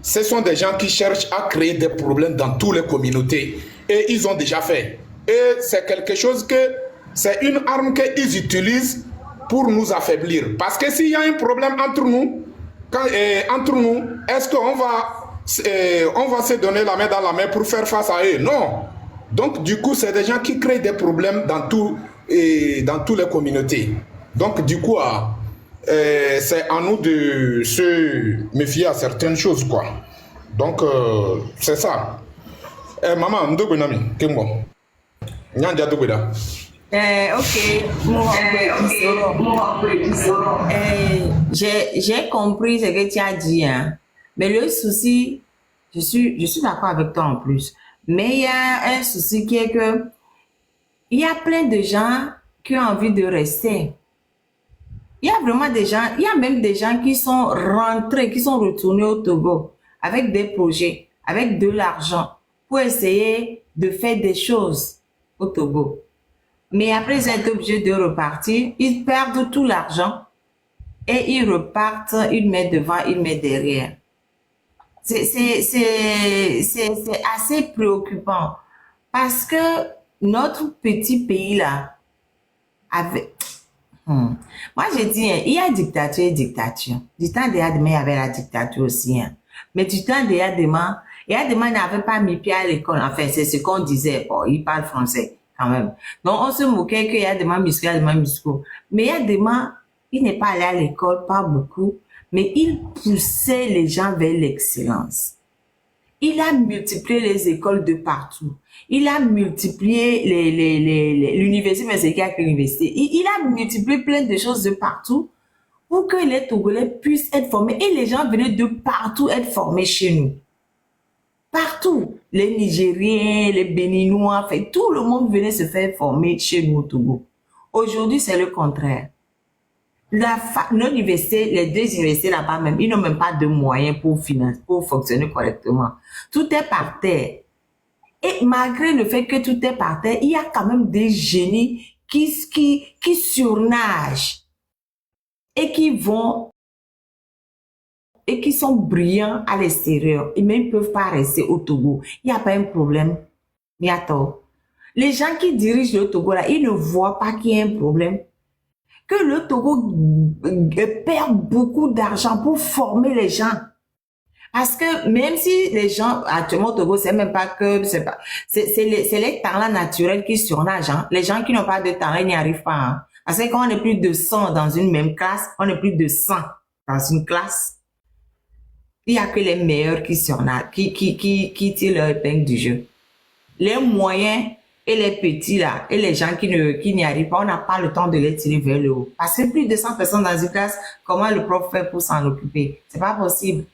ce sont des gens qui cherchent à créer des problèmes dans toutes les communautés. Et ils ont déjà fait. Et c'est quelque chose que, c'est une arme qu'ils utilisent pour nous affaiblir. Parce que s'il y a un problème entre nous, est-ce qu'on va se donner la main dans la main pour faire face à eux? Non. Donc, du coup, c'est des gens qui créent des problèmes dans toutes les communautés. Donc, du coup, c'est à nous de se méfier à certaines choses, quoi. Donc, c'est ça. Maman, Ndogonami, Kimbo. Nyanja Dogoda. Ok, j'ai compris ce que tu as dit, hein. Mais le souci, je suis d'accord avec toi en plus, mais il y a un souci qui est que il y a plein de gens qui ont envie de rester. Il y a vraiment des gens, il y a même des gens qui sont rentrés, qui sont retournés au Togo avec des projets, avec de l'argent pour essayer de faire des choses au Togo. Mais après, ils sont obligés de repartir. Ils perdent tout l'argent et ils repartent, ils mettent devant, ils mettent derrière. C'est assez préoccupant parce que notre petit pays là, avec... Moi, je dis, il y a dictature et dictature. Du temps de Yadema, il y avait la dictature aussi. Hein. Mais du temps de Yadema n'avait pas mis pied à l'école. Enfin, c'est ce qu'on disait. Bon, il parle français. quand même. Donc, on se moquait qu'il y a des mains musclées, il y a des mains musclées. Mais il y a des mains, il n'est pas allé à l'école, pas beaucoup, mais il poussait les gens vers l'excellence. Il a multiplié les écoles de partout. Il a multiplié l'université, mais c'est qu'il y a que l'université. Il a multiplié plein de choses de partout pour que les Togolais puissent être formés. Et les gens venaient de partout être formés chez nous. Partout. Les Nigériens, les Béninois, fait, tout le monde venait se faire former chez nous au Togo. Aujourd'hui, c'est le contraire. Nos universités, les deux universités là-bas même, ils n'ont même pas de moyens pour fonctionner correctement. Tout est par terre. Et malgré le fait que tout est par terre, il y a quand même des génies qui surnagent et qui vont et qui sont brillants à l'extérieur. Mais ils ne peuvent pas rester au Togo. Il n'y a pas un problème. Mais attends. Les gens qui dirigent le Togo là, ils ne voient pas qu'il y a un problème. Que le Togo perd beaucoup d'argent pour former les gens. Parce que même si les gens, actuellement au Togo, c'est même pas que, c'est les talents naturels qui surnagent, hein. Les gens qui n'ont pas de talent, ils n'y arrivent pas, hein. Parce que quand on est plus de 100 dans une même classe, on est plus de 100 dans une classe. Il n'y a que les meilleurs qui surnagent, qui tirent leur épingle du jeu. Les moyens, et les petits là, et les gens qui n'y arrivent pas, on n'a pas le temps de les tirer vers le haut. Parce que plus de 100 personnes dans une classe, comment le prof fait pour s'en occuper? C'est pas possible.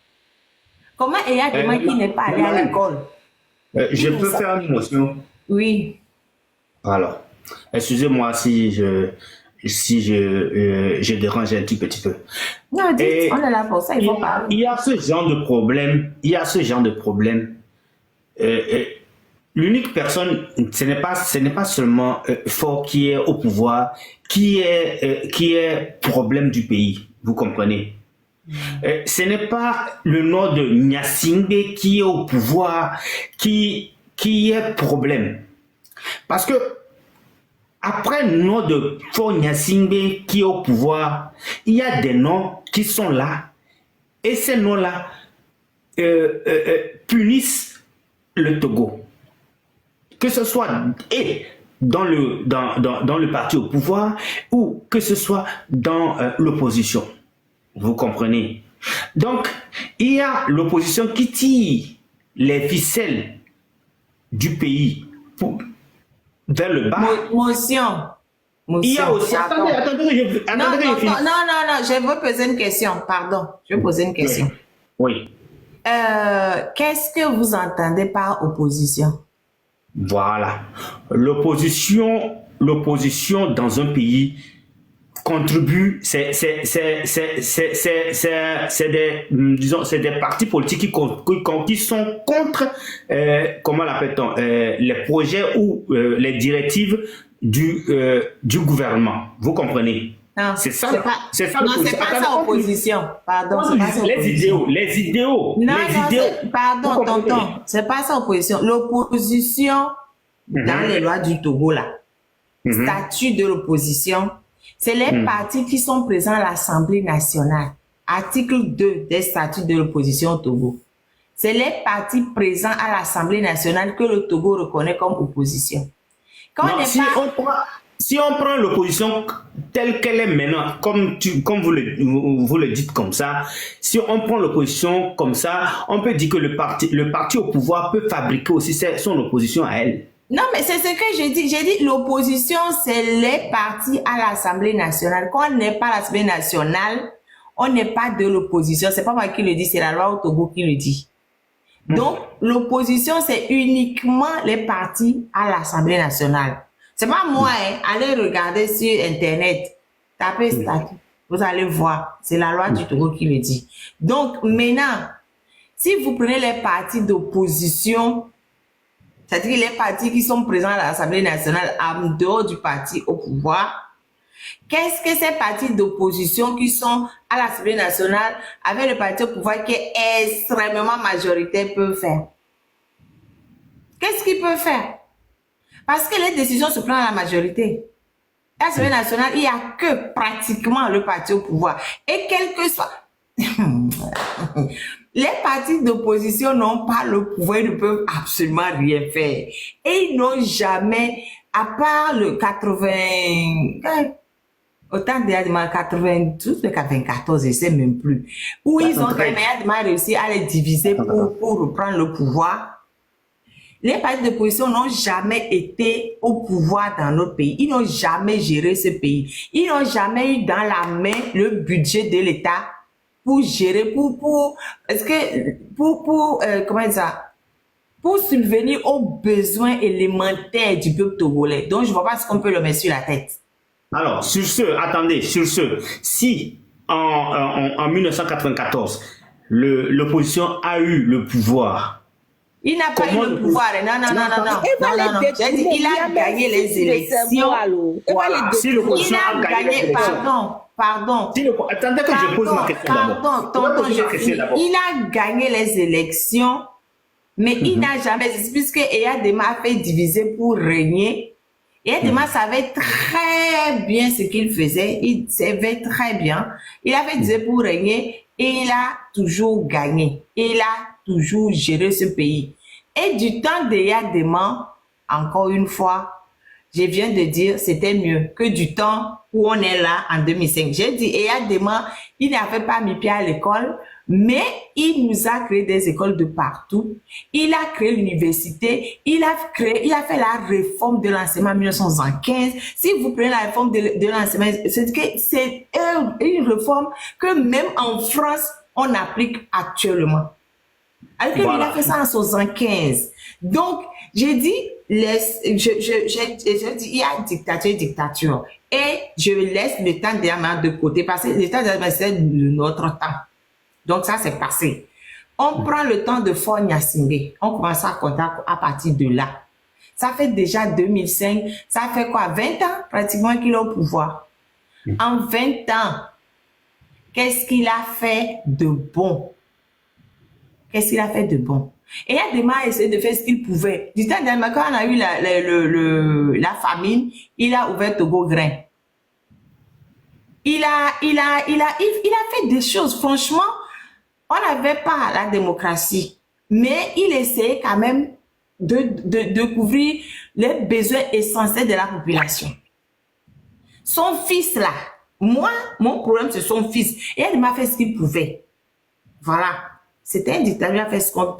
Comment il y a des gens qui n'est pas allé à l'école? Je peux faire une motion? Oui. Alors, excusez-moi si je dérange un petit peu. Non, dites, on est là pour ça, il faut parler. Il y a ce genre de problème. L'unique personne, ce n'est pas seulement Faure qui est au pouvoir, qui est problème du pays, vous comprenez? Ce n'est pas le nom de Gnassingbé qui est au pouvoir, qui est problème. Parce que après le nom de Faure Gnassingbé qui est au pouvoir, il y a des noms qui sont là, et ces noms-là punissent le Togo. Que ce soit dans le parti au pouvoir ou que ce soit dans l'opposition. Vous comprenez? Donc, il y a l'opposition qui tire les ficelles du pays vers le bas. Motion. Il y a aussi... Attendez, non, je veux poser une question. Pardon, je veux poser une question. Oui. Qu'est-ce que vous entendez par opposition? Voilà. L'opposition dans un pays contribue, c'est des partis politiques qui sont contre, comment l'appelle-t-on, les projets ou les directives du gouvernement. Vous comprenez? Non, c'est ça. Non, c'est pas ça opposition. Pardon, c'est pas ça opposition. Les idéaux. Pardon, tonton. C'est pas ça opposition. L'opposition, dans les lois du Togo, là, statut de l'opposition, c'est les partis qui sont présents à l'Assemblée nationale. Article 2 des statuts de l'opposition au Togo. C'est les partis présents à l'Assemblée nationale que le Togo reconnaît comme opposition. Si on prend l'opposition telle qu'elle est maintenant, comme vous le dites comme ça, si on prend l'opposition comme ça, on peut dire que le parti au pouvoir peut fabriquer aussi son opposition à elle. Non, mais c'est ce que j'ai dit. J'ai dit l'opposition, c'est les partis à l'Assemblée nationale. Quand on n'est pas à l'Assemblée nationale, on n'est pas de l'opposition. C'est pas moi qui le dis, c'est la loi au Togo qui le dit. Donc, l'opposition, c'est uniquement les partis à l'Assemblée nationale. C'est pas moi, hein. Allez regarder sur Internet. Tapez statut. Vous allez voir. C'est la loi du Togo qui le dit. Donc, maintenant, si vous prenez les partis d'opposition, c'est-à-dire les partis qui sont présents à l'Assemblée nationale en dehors du parti au pouvoir, qu'est-ce que ces partis d'opposition qui sont à l'Assemblée nationale avec le parti au pouvoir qui est extrêmement majoritaire peuvent faire? Qu'est-ce qu'ils peuvent faire? Parce que les décisions se prennent à la majorité. À l'Assemblée nationale, il n'y a que pratiquement le parti au pouvoir. Et quel que soit... Les partis d'opposition n'ont pas le pouvoir, ils ne peuvent absolument rien faire. Et ils n'ont jamais à part le 80, autant de Yadima 92, le 94, je ne sais même plus, où ils ont Yadima réussi à les diviser pour reprendre le pouvoir. Les partis d'opposition n'ont jamais été au pouvoir dans notre pays. Ils n'ont jamais géré ce pays. Ils n'ont jamais eu dans la main le budget de l'État pour gérer, comment ça, pour subvenir aux besoins élémentaires du peuple togolais. Donc, je ne vois pas ce qu'on peut le mettre sur la tête. Alors, sur ce, si en 1994, l'opposition a eu le pouvoir, il n'a pas eu le pouvoir. Non. Il a gagné les élections. Voilà. Si l'opposition a gagné, pardon. Attendez que je pose ma question d'abord. Il a gagné les élections, mais il n'a jamais, puisque Eyadema a fait diviser pour régner. Eyadema savait très bien ce qu'il faisait. Il savait très bien. Il a fait diviser pour régner et il a toujours gagné. Il a toujours géré ce pays. Et du temps d'Eyadema, encore une fois, je viens de dire, c'était mieux que du temps où on est là en 2005. J'ai dit, Eyadema, il n'avait pas mis pied à l'école, mais il nous a créé des écoles de partout. Il a créé l'université. Il a fait la réforme de l'enseignement en 1915. Si vous prenez la réforme de l'enseignement, c'est une réforme que même en France, on applique actuellement. Alors qu'il a fait ça en 1975. Donc, j'ai dit, il y a dictature. Et je laisse le temps de côté parce que le temps c'est notre temps. Donc, ça, c'est passé. On prend le temps de Faure Gnassingbé. On commence à compter à partir de là. Ça fait déjà 2005. Ça fait quoi? 20 ans pratiquement qu'il est au pouvoir. En 20 ans, qu'est-ce qu'il a fait de bon? Qu'est-ce qu'il a fait de bon? Et Eyadema a essayé de faire ce qu'il pouvait. Du temps d'Eyadema, quand on a eu la famine, il a ouvert Togo Grain. Il a fait des choses. Franchement, on n'avait pas la démocratie, mais il essayait quand même de couvrir les besoins essentiels de la population. Son fils là, moi, mon problème c'est son fils. Et elle m'a fait ce qu'il pouvait. Voilà. C'était un dictateur, il a fait ce qu'on...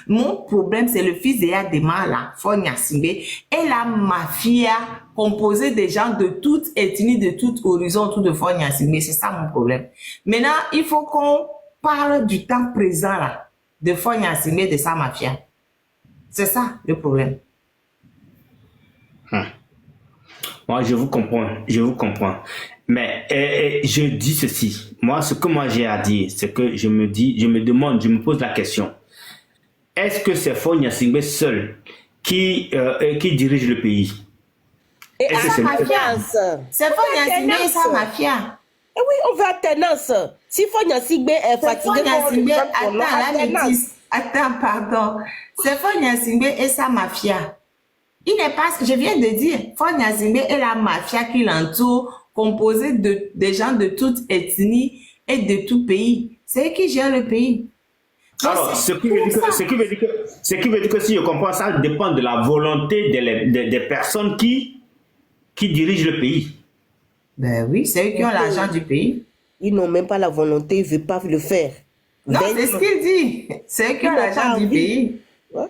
Mon problème c'est le fils d'Eyadema là, Faure Gnassingbé, et la mafia composée des gens de toute ethnie, de tout horizon autour de Faure Gnassingbé. C'est ça mon problème. Maintenant, il faut qu'on parle du temps présent là, de Faure Gnassingbé, de sa mafia. C'est ça le problème. Moi, je vous comprends. Mais je dis ceci. Moi, ce que moi j'ai à dire, c'est que je me pose la question. Est-ce que c'est Faure Gnassingbé seul qui dirige le pays? Et à sa mafia. C'est Faure Gnassingbé et sa mafia. Et oui, on veut alternance. Si Faure Gnassingbé est fatigué, attends, pardon. C'est Faure Gnassingbé et sa mafia. Il n'est pas, je viens de dire, Faure Gnassingbé et la mafia qui l'entoure, composée des gens de toute ethnie et de tout pays. C'est eux qui gèrent le pays. Donc, alors, ce qui veut dire que si je comprends ça, dépend de la volonté des personnes qui dirigent le pays. Ben oui, c'est eux qui ont l'argent du pays. Ils n'ont même pas la volonté, ils ne veulent pas le faire. Non, c'est ce qu'il dit. C'est eux qui ont l'argent du pays. Ouais.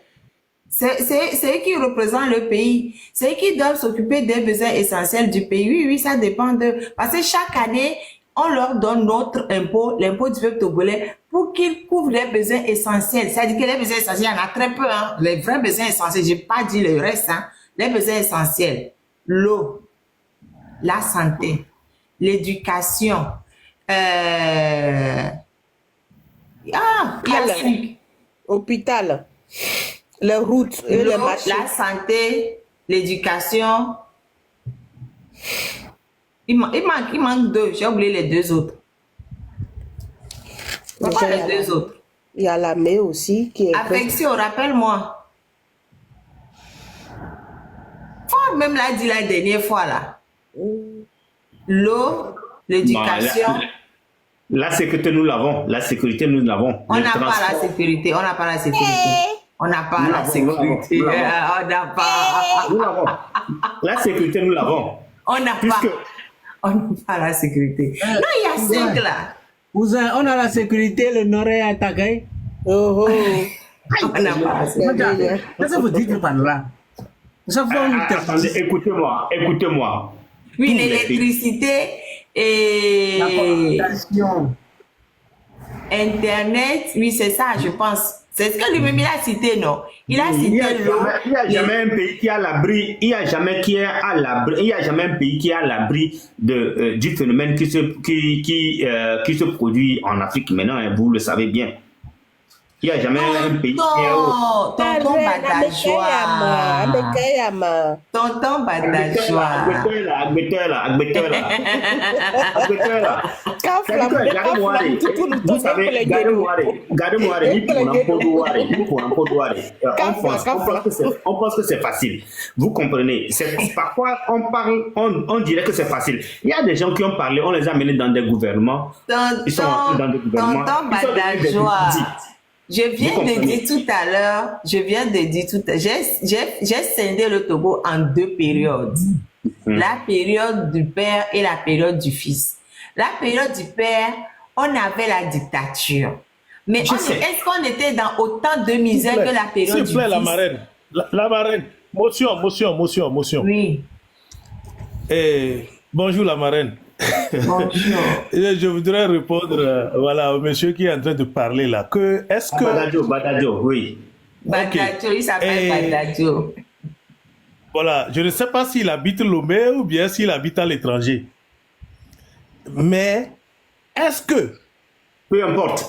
C'est eux qui représentent le pays. C'est eux qui doivent s'occuper des besoins essentiels du pays. Oui, ça dépend d'eux. Parce que chaque année, on leur donne notre impôt, l'impôt du peuple togolais, pour qu'ils couvrent les besoins essentiels. C'est-à-dire que les besoins essentiels, il y en a très peu. Hein. Les vrais besoins essentiels, je n'ai pas dit le reste. Hein. Les besoins essentiels. L'eau, la santé, l'éducation, hôpital, les routes, et les marchés. La santé, l'éducation. Il manque deux. J'ai oublié les deux autres. Pourquoi les deux autres? Il y a l'armée aussi qui est... Affection, rappelle-moi. Faut même l'a dit la dernière fois là. L'eau, l'éducation. La sécurité, nous l'avons. La sécurité, nous l'avons. On n'a pas la sécurité. On n'a pas la sécurité. On n'a pas Nous la l'avons, sécurité. nous l'avons. On n'a pas. Nous l'avons. La sécurité, nous l'avons. On n'a pas. Puisque On n'a pas la sécurité. Non, il y a 5 là. Cousin, on a la sécurité, le nord est attaqué. Oh, oh. On n'a pas la sécurité. Qu'est-ce que vous dites par là? Chaque fois, on attendez, écoutez-moi, écoutez-moi. Oui, Tous les l'électricité la et communication. Internet, oui, c'est ça, je pense. C'est ce que lui-même il a cité, non? Il a Il n'y a cité l'eau. jamais un pays qui est à l'abri. Il n'y a jamais qui est à l'abri. Il n'y a jamais un pays qui est à l'abri du phénomène qui se produit en Afrique maintenant. Hein, vous le savez bien. Il n'y a jamais un pays qui est au... Tonton Badajoa. Amekeyama. Tonton Badajoa. Vous savez, gardez-moi, on pense que c'est facile. Vous comprenez? Parfois, on dirait que c'est facile. Il y a des gens qui ont parlé, on les a menés dans des gouvernements. Ils sont entrés dans des gouvernements. Tonton Badajoa. Je viens de dire tout à l'heure, j'ai scindé le Togo en 2 périodes. La période du père et la période du fils. La période du père, on avait la dictature. Mais est-ce qu'on était dans autant de misère que la période du S'il vous plaît, fils? la marraine. La marraine. Motion. Oui. Bonjour, la marraine. Bonjour. Je voudrais répondre voilà, au monsieur qui est en train de parler là. Est-ce que... Badajo, oui. Badajo, il s'appelle Badajo. Voilà, je ne sais pas s'il habite Lomé ou bien s'il habite à l'étranger. Mais est-ce que... Peu importe.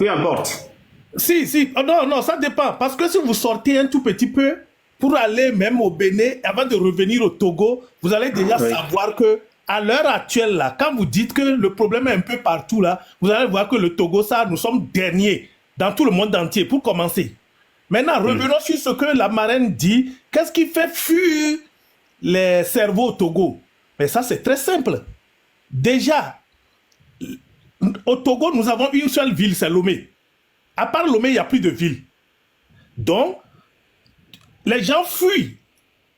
Si. Oh, non, ça dépend. Parce que si vous sortez un tout petit peu pour aller même au Bénin, avant de revenir au Togo, vous allez déjà savoir que à l'heure actuelle, là, quand vous dites que le problème est un peu partout, là, vous allez voir que le Togo, ça, nous sommes derniers dans tout le monde entier, pour commencer. Maintenant, revenons sur ce que la marraine dit. Qu'est-ce qui fait fuir les cerveaux au Togo? Mais ça, c'est très simple. Déjà, au Togo, nous avons une seule ville, c'est Lomé. À part Lomé, il n'y a plus de ville. Donc, les gens fuient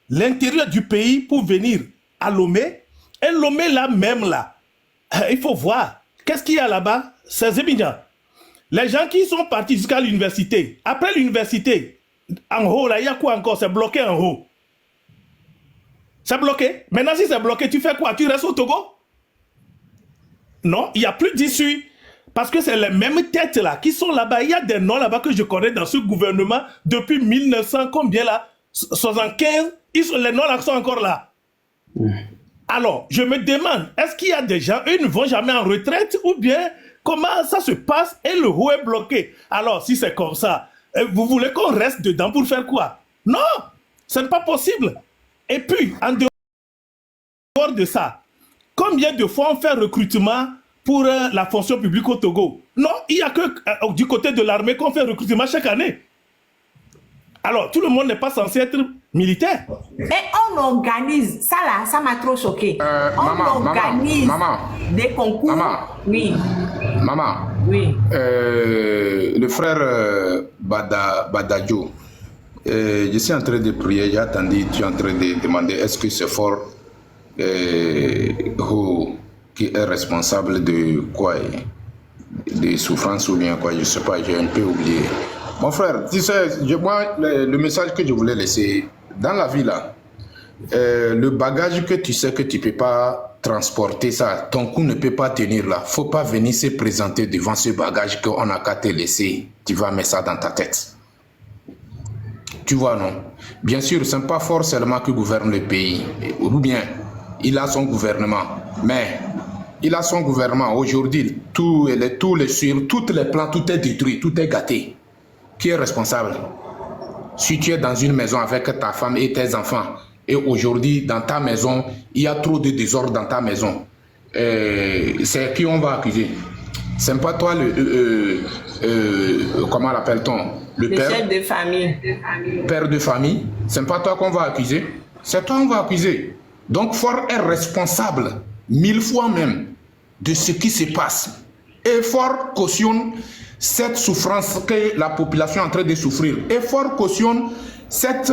l'intérieur du pays pour venir à Lomé. Et Lomé là même là, il faut voir, qu'est-ce qu'il y a là-bas? C'est Zébignan. Les gens qui sont partis jusqu'à l'université, après l'université, en haut là, il y a quoi encore? C'est bloqué en haut. C'est bloqué. Maintenant si c'est bloqué, tu fais quoi? Tu restes au Togo? Non, il n'y a plus d'issue. Parce que c'est les mêmes têtes là qui sont là-bas. Il y a des noms là-bas que je connais dans ce gouvernement depuis 1900, combien là? 75, les noms là sont encore là. Alors, je me demande, est-ce qu'il y a des gens, eux ne vont jamais en retraite ou bien comment ça se passe et le haut est bloqué? Alors, si c'est comme ça, vous voulez qu'on reste dedans pour faire quoi? Non, ce n'est pas possible. Et puis, en dehors de ça, combien de fois on fait recrutement pour la fonction publique au Togo? Non, il n'y a que du côté de l'armée qu'on fait recrutement chaque année. Alors, tout le monde n'est pas censé être militaire. Et on organise, ça là, ça m'a trop choqué. On organise des concours. Oui. Maman. Oui. Le frère Badajo, je suis en train de prier, j'ai attendu, tu es en train de demander est-ce que c'est fort qui est responsable de quoi? Des souffrances ou bien quoi, je ne sais pas, j'ai un peu oublié. Mon frère, tu sais, moi, le message que je voulais laisser, dans la vie là, le bagage que tu sais que tu ne peux pas transporter ça, ton cou ne peut pas tenir là, il ne faut pas venir se présenter devant ce bagage qu'on n'a qu'à te laisser, tu vas mettre ça dans ta tête. Tu vois, non? Bien sûr, ce n'est pas forcément qui gouverne le pays, ou bien il a son gouvernement, mais il a son gouvernement aujourd'hui, tous les plans, tout est détruit, tout est gâté. Qui est responsable? Si tu es dans une maison avec ta femme et tes enfants, et aujourd'hui, dans ta maison, il y a trop de désordre dans ta maison, c'est qui on va accuser? Ce n'est pas toi comment l'appelle-t-on? Le père, chef de famille. Père de famille. Ce n'est pas toi qu'on va accuser. C'est toi qu'on va accuser. Donc, Fort est responsable, 1000 fois même, de ce qui se passe. et fort cautionne cette souffrance que la population est en train de souffrir. Et fort cautionne cette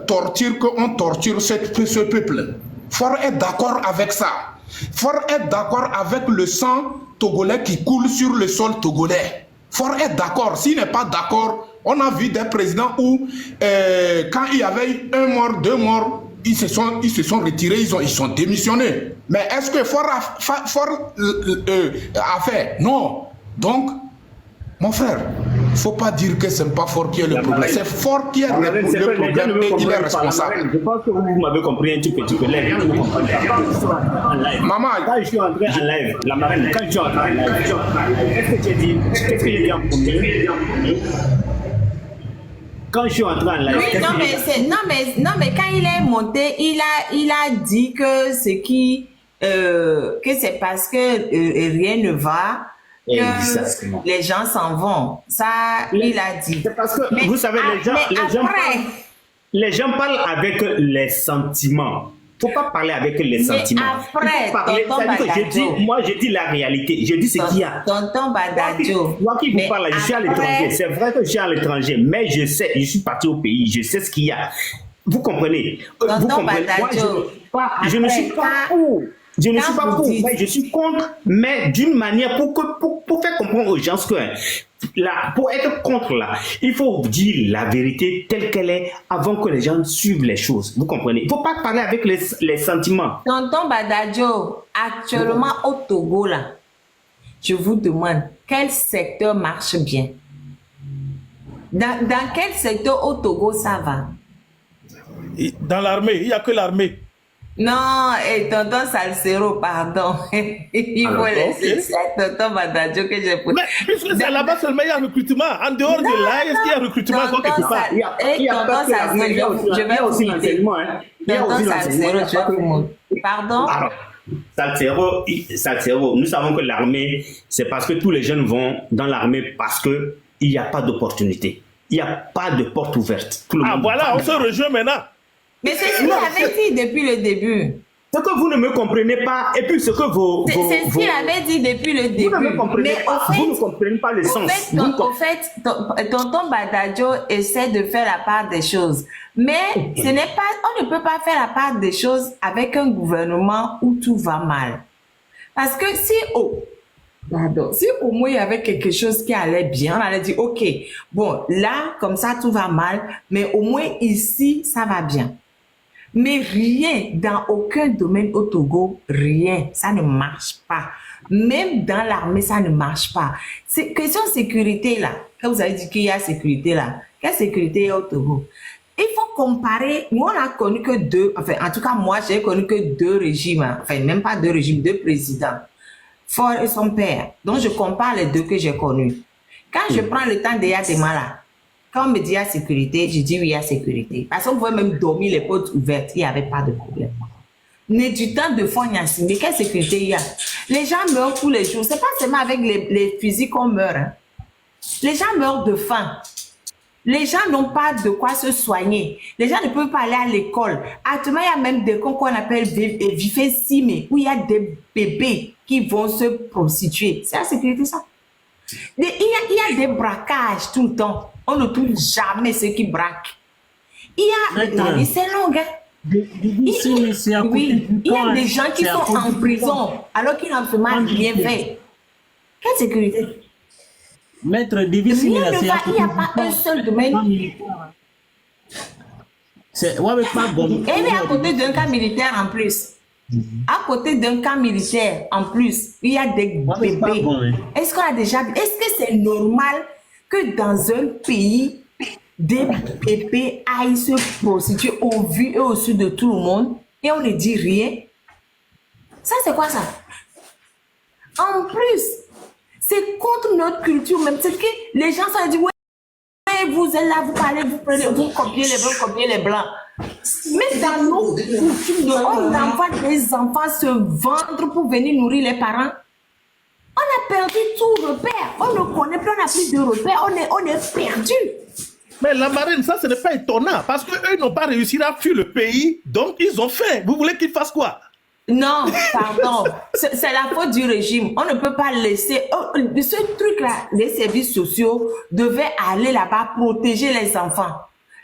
torture qu'on torture ce peuple. Fort est d'accord avec ça. Fort est d'accord avec le sang togolais qui coule sur le sol togolais. Fort est d'accord. S'il n'est pas d'accord, on a vu des présidents où, quand il y avait 1 mort, 2 morts, ils se sont retirés, ils sont démissionnés. Mais est-ce que Fort a fait? Non. Donc, mon frère, il ne faut pas dire que ce n'est pas Fort qui est le problème. C'est Fort qui est le problème et il est responsable. Je pense que vous m'avez compris un tout petit peu. Les gens ne me comprennent pas. Maman, quand je suis entré en live, la marraine, quand je suis entré en live, qu'est-ce que j'ai dit? Qu'est-ce que j'ai dit en premier? Quand je suis entré en live, oui, non, mais quand il est monté, il a dit que que c'est parce que rien ne va. Que les gens s'en vont. Ça, il a dit. C'est parce que, vous savez, les gens parlent avec les sentiments. Il ne faut pas parler avec les sentiments. Après, je dis la réalité. Je dis ce qu'il y a. Tonton Badadio. Moi qui vous parle, je suis à l'étranger. C'est vrai que je suis à l'étranger, mais je sais, je suis parti au pays, je sais ce qu'il y a. Vous comprenez? Tonton Badadio. Je ne suis pas pour. Je ne suis pas pour, mais je suis contre, mais d'une manière pour faire comprendre aux gens que là, pour être contre là, il faut dire la vérité telle qu'elle est avant que les gens suivent les choses. Vous comprenez? Il ne faut pas parler avec les sentiments. Tonton Badadio, actuellement au Togo là, je vous demande quel secteur marche bien? Dans quel secteur au Togo ça va? Dans l'armée, il n'y a que l'armée. Non, et tonton Salcero, pardon. Il faut laisser ça, tonton Badadio que j'ai posé. Mais puisque c'est là-bas seulement, il y a recrutement. En dehors de là, est-ce qu'il y a recrutement quelque part? Il y a aussi l'enseignement. Tonton Salcero, je vais vous montrer. Pardon? Salcero, nous savons que l'armée, c'est parce que tous les jeunes vont dans l'armée parce qu'il n'y a pas d'opportunité. Il n'y a pas de porte ouverte. Voilà, on se rejoint maintenant. Mais c'est ce qu'il avait dit depuis le début. Ce que vous ne me comprenez pas, et puis ce que c'est ce qu'il avait dit depuis le début. Vous ne me comprenez pas, vous ne comprenez pas le sens. En fait, tonton Badadio essaie de faire la part des choses. Mais on ne peut pas faire la part des choses avec un gouvernement où tout va mal. Parce que si au moins il y avait quelque chose qui allait bien, on allait dire, ok, bon, là, comme ça, tout va mal, mais au moins ici, ça va bien. Mais rien, dans aucun domaine au Togo, rien, ça ne marche pas. Même dans l'armée, ça ne marche pas. C'est question sécurité là. Quand vous avez dit qu'il y a sécurité là, quelle sécurité il y a au Togo? Il faut comparer. Nous, on a connu que en tout cas, moi, j'ai connu que 2 régimes, enfin, même pas 2 régimes, 2 présidents. Fort et son père. Donc, je compare les 2 que j'ai connus. Quand je prends le temps de Yadema là, quand on me dit il y a sécurité, je dis oui, il y a sécurité. Parce qu'on pouvait même dormir les portes ouvertes, il n'y avait pas de problème. Mais du temps de Fort Gnassingbé, mais quelle sécurité il y a? Les gens meurent tous les jours. Ce n'est pas seulement avec les fusils qu'on meurt. Hein. Les gens meurent de faim. Les gens n'ont pas de quoi se soigner. Les gens ne peuvent pas aller à l'école. Actuellement, il y a même des cons qu'on appelle Vifé-Simé, où il y a des bébés qui vont se prostituer. C'est la sécurité, ça. Il y a des braquages tout le temps. On ne trouve jamais ceux qui braquent. Il y a la liste est longue. Il y a des gens qui sont en prison alors qu'ils n'ont absolument rien fait. Quelle sécurité? Maître Divisi, il n'y a pas un seul domaine. C'est pas bon. Et à côté d'un camp militaire en plus. À côté d'un camp militaire en plus, il y a des bébés. Est-ce qu'on a déjà vu? Est-ce que c'est normal que dans un pays, des bébés aillent se prostituer au vu et au su de tout le monde et on ne dit rien? Ça, c'est quoi ça? En plus, c'est contre notre culture même. C'est que les gens se disent, ouais, vous êtes là, vous parlez, vous prenez, vous copiez les blancs. Mais dans nos coutumes, on envoie des enfants se vendre pour venir nourrir les parents. On a perdu tout repère. On ne connaît plus, on n'a plus de repère. On est perdu. Mais la marraine, ça, ce n'est pas étonnant. Parce qu'eux n'ont pas réussi à fuir le pays. Donc, ils ont faim. Vous voulez qu'ils fassent quoi? Non, pardon. C'est la faute du régime. On ne peut pas laisser... Oh, ce truc-là, les services sociaux devaient aller là-bas protéger les enfants,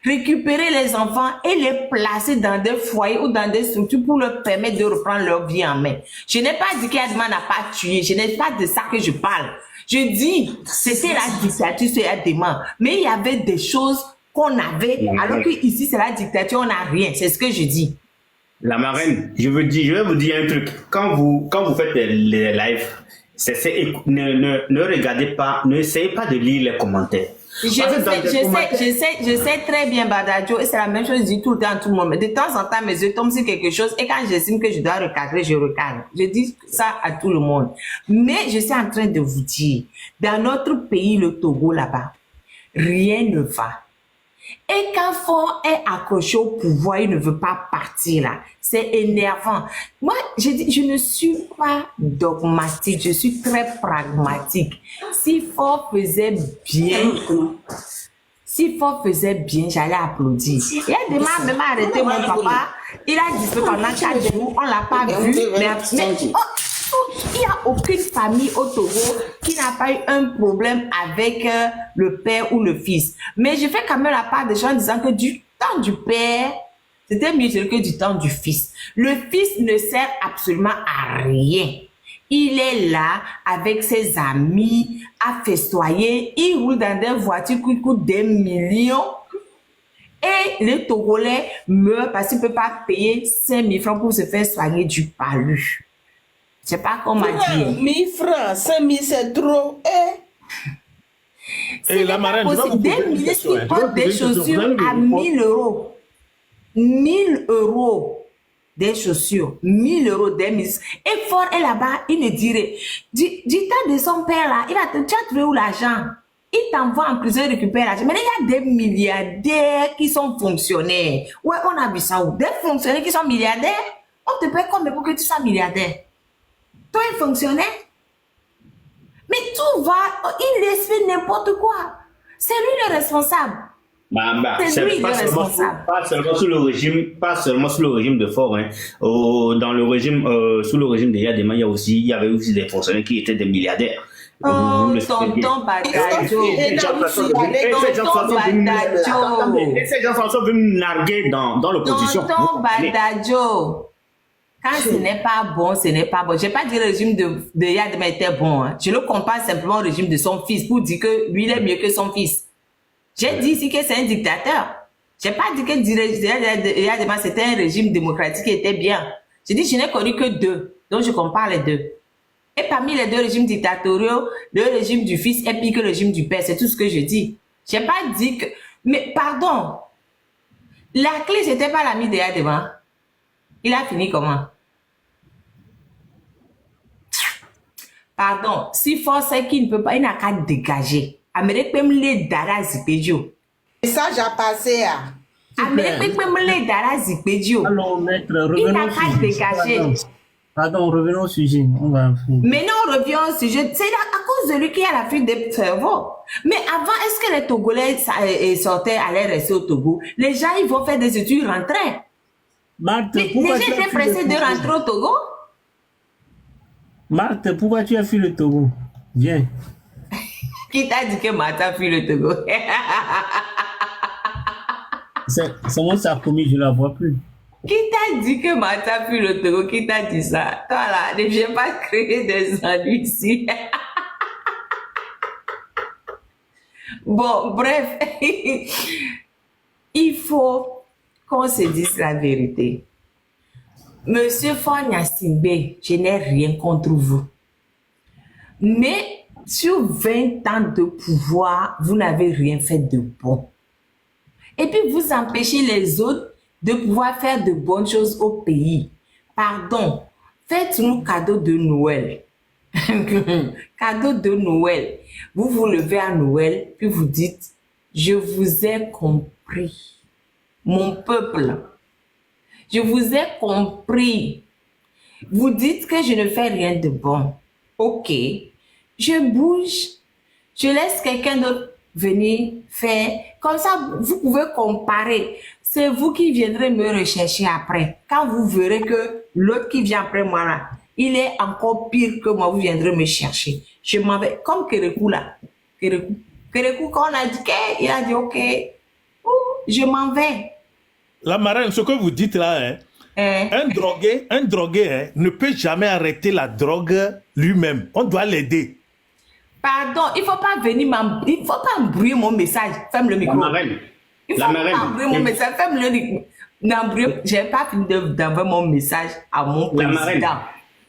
récupérer les enfants et les placer dans des foyers ou dans des structures pour leur permettre de reprendre leur vie en main. Je n'ai pas dit qu'Yadema n'a pas tué. Je n'ai pas de ça que je parle. Je dis, c'était la dictature sur Yadema. Mais il y avait des choses qu'on avait, alors qu'ici, c'est la dictature, on n'a rien. C'est ce que je dis. La marraine, je vais vous dire un truc. Quand vous faites les lives, ne regardez pas, n'essayez pas de lire les commentaires. Je sais très bien, Badajo, et c'est la même chose, je dis tout le temps à tout le monde. Mais de temps en temps, mes yeux tombent sur quelque chose, et quand j'estime que je dois recadrer, je recadre. Je dis ça à tout le monde. Mais je suis en train de vous dire, dans notre pays, le Togo, là-bas, rien ne va. Et quand Faure est accroché au pouvoir, il ne veut pas partir là. C'est énervant. Moi, je ne suis pas dogmatique, je suis très pragmatique. Si Faure faisait bien, j'allais applaudir. Il y a des gens même arrêté mon papa. Il a disparu pendant 4 jours, on l'a pas vu. Il n'y a aucune famille au Togo qui n'a pas eu un problème avec le père ou le fils. Mais je fais quand même la part des gens disant que du temps du père, c'était mieux que du temps du fils. Le fils ne sert absolument à rien. Il est là avec ses amis à festoyer. Il roule dans des voitures qui coûtent des millions. Et les Togolais meurent parce qu'ils ne peuvent pas payer 5 000 francs pour se faire soigner du palu. Je sais pas comment dire. 1 000 francs, 5 000 c'est trop. Et la marraine, je vais vous poser des une ministres question. qui portent des chaussures à 1 000 euros. 1 000 euros des chaussures. 1 000 euros des ministres. Et Faure est là-bas, il me dirait, du temps de son père là, tu as trouvé où l'argent? Il t'envoie en prison et récupère l'argent. Mais il y a des milliardaires qui sont fonctionnaires. Ouais, on a vu ça où? Des fonctionnaires qui sont milliardaires. On te paye combien pour que tu sois milliardaire? Toi, un fonctionnaire? Mais tout va, il laisse faire n'importe quoi. C'est lui le responsable. C'est lui le responsable. Pas seulement sous le régime de Faure. Hein. Dans le régime, sous le régime de Yadema, il y avait aussi des fonctionnaires qui étaient des milliardaires. Oh, tonton Badajo. Et ces gens sont venus nous narguer dans l'opposition. Tonton Badajo. Quand ce n'est pas bon, ce n'est pas bon. Je n'ai pas dit que le régime de Yadema était bon. Hein. Je le compare simplement au régime de son fils pour dire que lui, il est mieux que son fils. J'ai dit ici que c'est un dictateur. Je n'ai pas dit que Yadema, c'était un régime démocratique qui était bien. J'ai dit que je n'ai connu que 2. Donc, je compare les 2. Et parmi les 2 régimes dictatoriaux, le régime du fils est pire que le régime du père. C'est tout ce que je dis. Je n'ai pas dit que... Mais pardon. La clé, ce n'était pas l'ami de Yadema. Il a fini comment? Pardon, si force est qu'il ne peut pas, il n'a qu'à dégager. Amérique peut me les dara zipédio. Et ça, j'ai passé à. Amérique peut me les dara zipédio. Alors, maître, Il n'a revenons qu'à dégager. Pardon, revenons au sujet. On va... Maintenant, on revient au sujet. C'est à cause de lui qu'il y a la fuite des cerveaux. Mais avant, est-ce que les Togolais sortaient, allaient rester au Togo? Les gens, ils vont faire des études, rentraient. Marthe, Mais les gens étaient pressés de rentrer au Togo. Marthe, pourquoi tu as fui le Togo? Viens. Qui t'a dit que Marthe a fui le Togo? C'est moi, ça a commis, je ne la vois plus. Qui t'a dit que Marthe a fui le Togo? Qui t'a dit ça? Toi là, ne viens pas créer des ennuis ici. Bon, bref. Il faut qu'on se dise la vérité. Monsieur Faure Gnassingbé, je n'ai rien contre vous. Mais sur 20 ans de pouvoir, vous n'avez rien fait de bon. Et puis vous empêchez les autres de pouvoir faire de bonnes choses au pays. Pardon, faites-nous cadeau de Noël. Cadeau de Noël. Vous vous levez à Noël, puis vous dites, je vous ai compris, mon peuple. Je vous ai compris. Vous dites que je ne fais rien de bon. Ok. Je bouge. Je laisse quelqu'un d'autre venir faire. Comme ça, vous pouvez comparer. C'est vous qui viendrez me rechercher après. Quand vous verrez que L'autre qui vient après moi là, il est encore pire que moi, vous viendrez me chercher. Je m'en vais, comme Kérékou là. Kérékou, quand on a dit qu'il a dit ok, je m'en vais. La marraine, ce que vous dites là, hein, un drogué hein, ne peut jamais arrêter la drogue lui-même. On doit l'aider. Pardon, il faut pas venir il faut pas embrouiller mon message. Ferme le micro. La marraine. Il faut La pas marraine. embrouiller mon message. Ferme le micro. J'ai pas fini d'envoyer mon message à mon La marraine. président.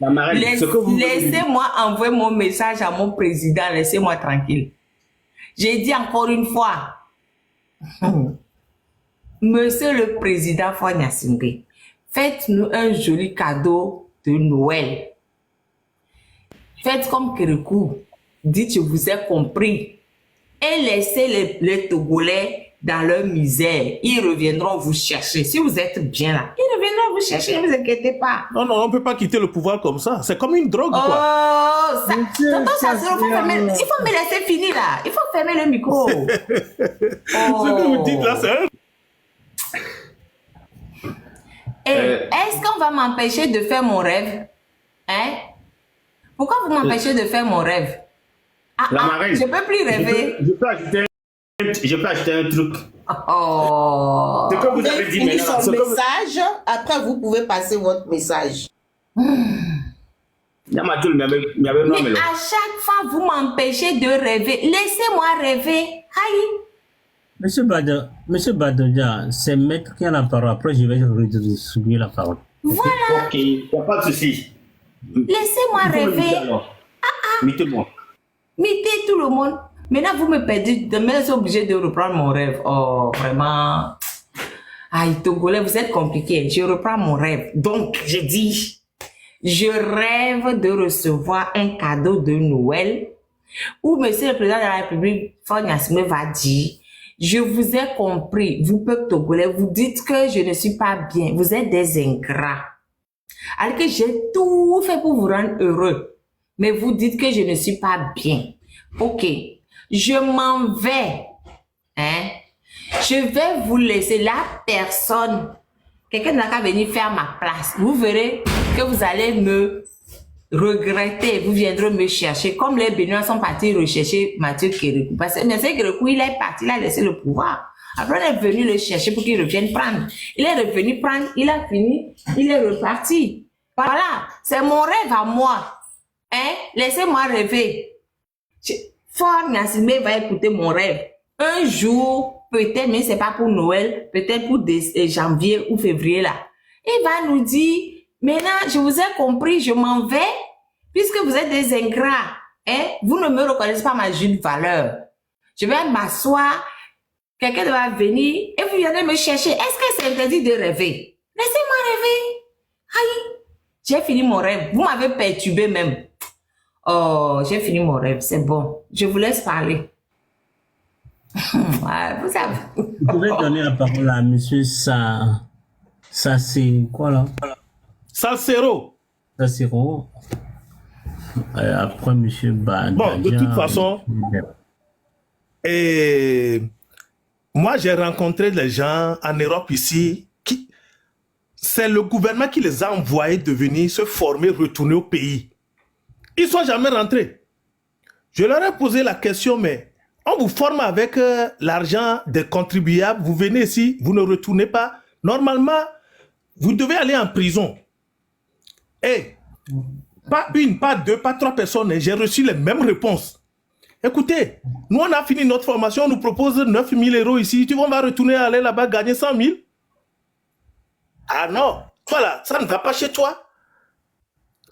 La marraine, ce que vous Laissez-moi envoyer mon message à mon président. Laissez-moi tranquille. J'ai dit encore une fois, Monsieur le Président Fogna Singbe, faites-nous un joli cadeau de Noël. Faites comme Kérékou. Dites, je vous ai compris. Et laissez les Togolais dans leur misère. Ils reviendront vous chercher. Si vous êtes bien là, ils reviendront vous chercher. Ne vous inquiétez pas. Non, non, on ne peut pas quitter le pouvoir comme ça. C'est comme une drogue, quoi. Oh, il faut me laisser finir là. Il faut fermer le micro. Ce que vous dites là, c'est un... Est-ce qu'on va m'empêcher de faire mon rêve? Hein? Pourquoi vous m'empêchez de faire mon rêve? La marraine. Je ne peux plus rêver. Je peux ajouter un truc. Oh. Ce que vous Vous avez avez dit fini maintenant. son message, après vous pouvez passer votre message. Yamatul, il y avait Mais à chaque fois, vous m'empêchez de rêver. Laissez-moi rêver. Aïe. Monsieur Badodia, c'est maître qui a la parole. Après, je vais redistribuer la parole. Voilà. Ok, il n'y a pas de souci. Laissez-moi rêver. Mettez-moi. Mettez tout le monde. Maintenant, vous me perdez. Demain, je suis obligé de reprendre mon rêve. Oh, vraiment. Aïe, Togolais, vous êtes compliqué. Je reprends mon rêve. Donc, je dis, je rêve de recevoir un cadeau de Noël où Monsieur le Président de la République, Fogna Singbe, va dire, je vous ai compris, vous, peuple Togolais, vous dites que je ne suis pas bien. Vous êtes des ingrats. Alors que j'ai tout fait pour vous rendre heureux. Mais vous dites que je ne suis pas bien. Ok. Je m'en vais. Hein? Je vais vous laisser la personne. Quelqu'un n'a qu'à venir faire ma place. Vous verrez que vous allez me regretter. Vous viendrez me chercher. Comme les Béninois sont partis rechercher Mathieu Kérékou. Parce que Mathieu Kérékou, il est parti, il a laissé le pouvoir. Après, on est venu le chercher pour qu'il revienne prendre. Il est revenu prendre, il a fini, il est reparti. Voilà. C'est mon rêve à moi. Hein? Laissez-moi rêver. Fogna Singbe va écouter mon rêve. Un jour, peut-être, mais c'est pas pour Noël, peut-être pour janvier ou février là. Il va nous dire, maintenant, je vous ai compris, je m'en vais, puisque vous êtes des ingrats. Hein? Vous ne me reconnaissez pas ma juste valeur. Je vais m'asseoir, quelqu'un va venir et vous viendrez me chercher. Est-ce que c'est interdit de rêver? Laissez-moi rêver. Aïe, j'ai fini mon rêve. Vous m'avez perturbé même. Oh, j'ai fini mon rêve, c'est bon. Je vous laisse parler. Ouais, vous savez. Vous pouvez donner la parole à monsieur Ça c'est quoi là? Salsero. Sassero. Après monsieur Badodia. Bon, de toute façon, moi j'ai rencontré des gens en Europe ici qui, c'est le gouvernement qui les a envoyés de venir se former, retourner au pays. Ils ne sont jamais rentrés. Je leur ai posé la question, mais on vous forme avec l'argent des contribuables, vous venez ici, vous ne retournez pas. Normalement, vous devez aller en prison. Et pas une, pas deux, pas trois personnes, j'ai reçu les mêmes réponses. Écoutez, nous on a fini notre formation, on nous propose 9 000 € ici, tu vas retourner aller là-bas gagner 100 000. Ah non, voilà, ça ne va pas chez toi.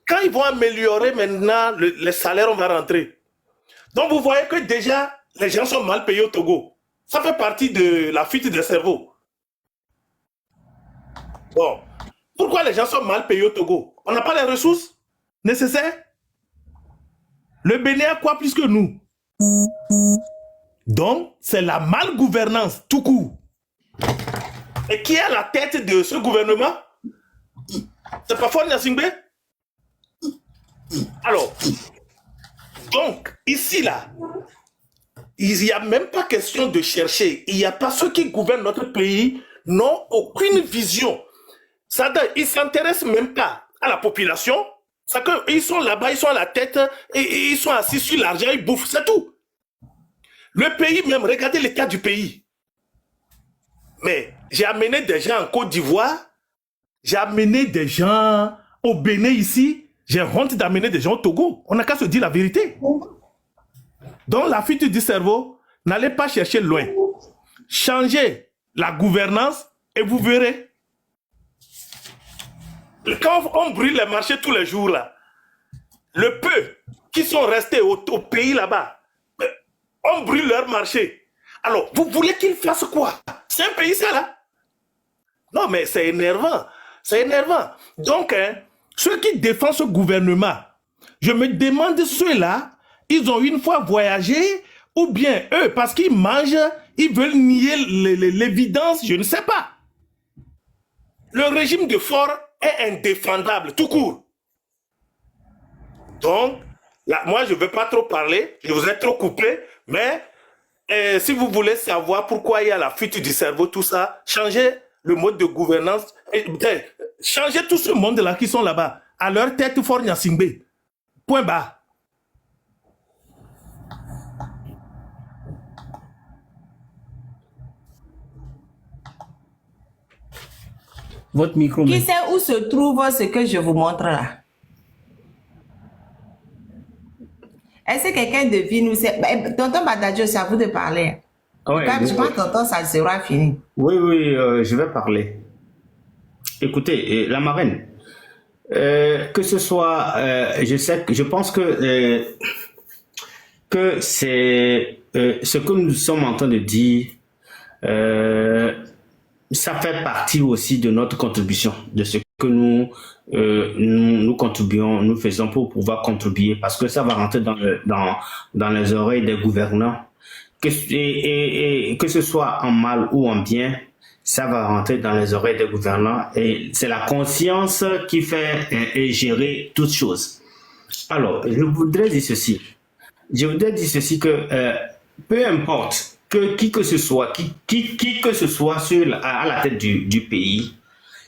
Quand ils vont améliorer maintenant les salaires, on va rentrer. Donc vous voyez que déjà, les gens sont mal payés au Togo. Ça fait partie de la fuite des cerveaux. Bon, pourquoi les gens sont mal payés au Togo? On n'a pas les ressources nécessaires. Le Bénin a quoi plus que nous? Donc, c'est la malgouvernance tout court. Et qui est à la tête de ce gouvernement? C'est pas Fogna Singbe? Alors, donc, ici, là, il n'y a même pas question de chercher. Il n'y a pas ceux qui gouvernent notre pays, n'ont aucune vision. Ça, ils ne s'intéressent même pas à la population, c'est qu'ils sont là-bas, ils sont à la tête, et ils sont assis sur l'argent, ils bouffent, c'est tout. Le pays même, regardez le cas du pays. Mais j'ai amené des gens en Côte d'Ivoire, j'ai amené des gens au Bénin ici, j'ai honte d'amener des gens au Togo. On n'a qu'à se dire la vérité. Donc la fuite du cerveau, n'allez pas chercher loin. Changez la gouvernance et vous verrez. Quand on brûle les marchés tous les jours, là, le peu qui sont restés au pays là-bas, on brûle leur marché. Alors, vous voulez qu'ils fassent quoi? C'est un pays ça là? Non, mais c'est énervant. C'est énervant. Donc, ceux qui défendent ce gouvernement, je me demande ceux-là, ils ont une fois voyagé ou bien eux, parce qu'ils mangent, ils veulent nier l'évidence, je ne sais pas. Le régime de Faure est indéfendable, tout court. Donc, là, moi, je ne veux pas trop parler, je vous ai trop coupé, mais si vous voulez savoir pourquoi il y a la fuite du cerveau, tout ça, changez le mode de gouvernance, changez tout ce monde-là qui sont là-bas. À leur tête, Faure Gnassingbé. Point bas. Votre micro. Qui sait où se trouve ce que je vous montre là? Est-ce que quelqu'un devine où c'est? Tonton Badadio, c'est à vous de parler. Ouais, Je pense que tonton, ça sera fini. Oui, je vais parler. Écoutez, la marraine, que ce soit, je pense que c'est ce que nous sommes en train de dire, ça fait partie aussi de notre contribution, de ce que nous contribuons, nous faisons pour pouvoir contribuer, parce que ça va rentrer dans les oreilles des gouvernants, que ce soit en mal ou en bien, ça va rentrer dans les oreilles des gouvernants, et c'est la conscience qui fait gérer toutes choses. Alors, je voudrais dire ceci que peu importe qui que ce soit à la tête du pays,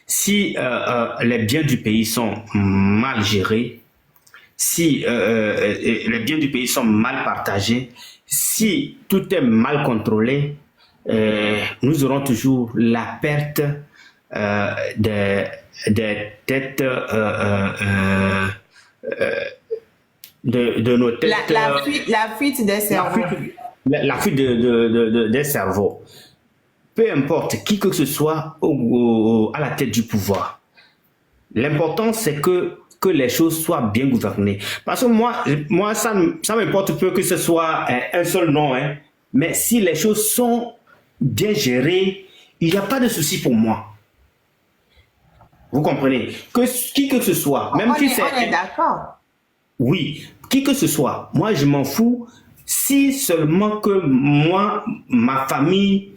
si les biens du pays sont mal gérés, si les biens du pays sont mal partagés, si tout est mal contrôlé, nous aurons toujours la perte des têtes de nos têtes. La fuite des cerveaux. La fuite des cerveaux. Peu importe qui que ce soit à la tête du pouvoir. L'important, c'est que les choses soient bien gouvernées. Parce que moi ça m'importe peu que ce soit un seul nom, hein. Mais si les choses sont bien gérées, il n'y a pas de souci pour moi. Vous comprenez? Qui que ce soit, même si c'est... On est d'accord. Oui, qui que ce soit, moi je m'en fous. Si seulement que moi, ma famille,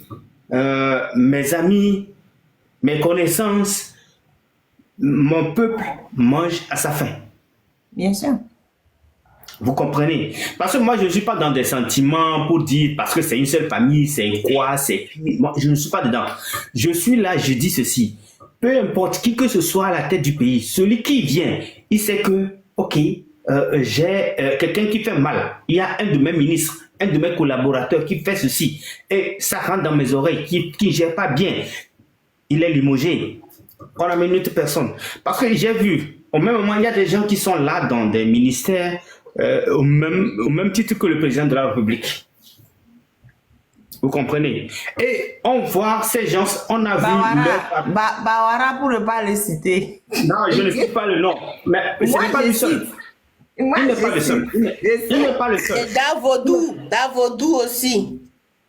mes amis, mes connaissances, mon peuple mange à sa faim. Bien sûr. Vous comprenez? Parce que moi, je ne suis pas dans des sentiments pour dire parce que c'est une seule famille, c'est quoi, c'est... Moi, je ne suis pas dedans. Je suis là, je dis ceci. Peu importe qui que ce soit à la tête du pays, celui qui vient, il sait que, ok, j'ai quelqu'un qui fait mal. Il y a un de mes ministres, un de mes collaborateurs qui fait ceci. Et ça rentre dans mes oreilles, qui ne gère pas bien. Il est limogé. On a une autre personne. Parce que j'ai vu, au même moment, il y a des gens qui sont là dans des ministères au même titre que le président de la République. Vous comprenez? Et on voit ces gens, on a vu... Bawara pour ne pas le citer. Non, je ne cite pas le nom. Mais ce n'est pas le seul. Il n'est pas le seul. Il n'est pas le seul. Et Davodou aussi.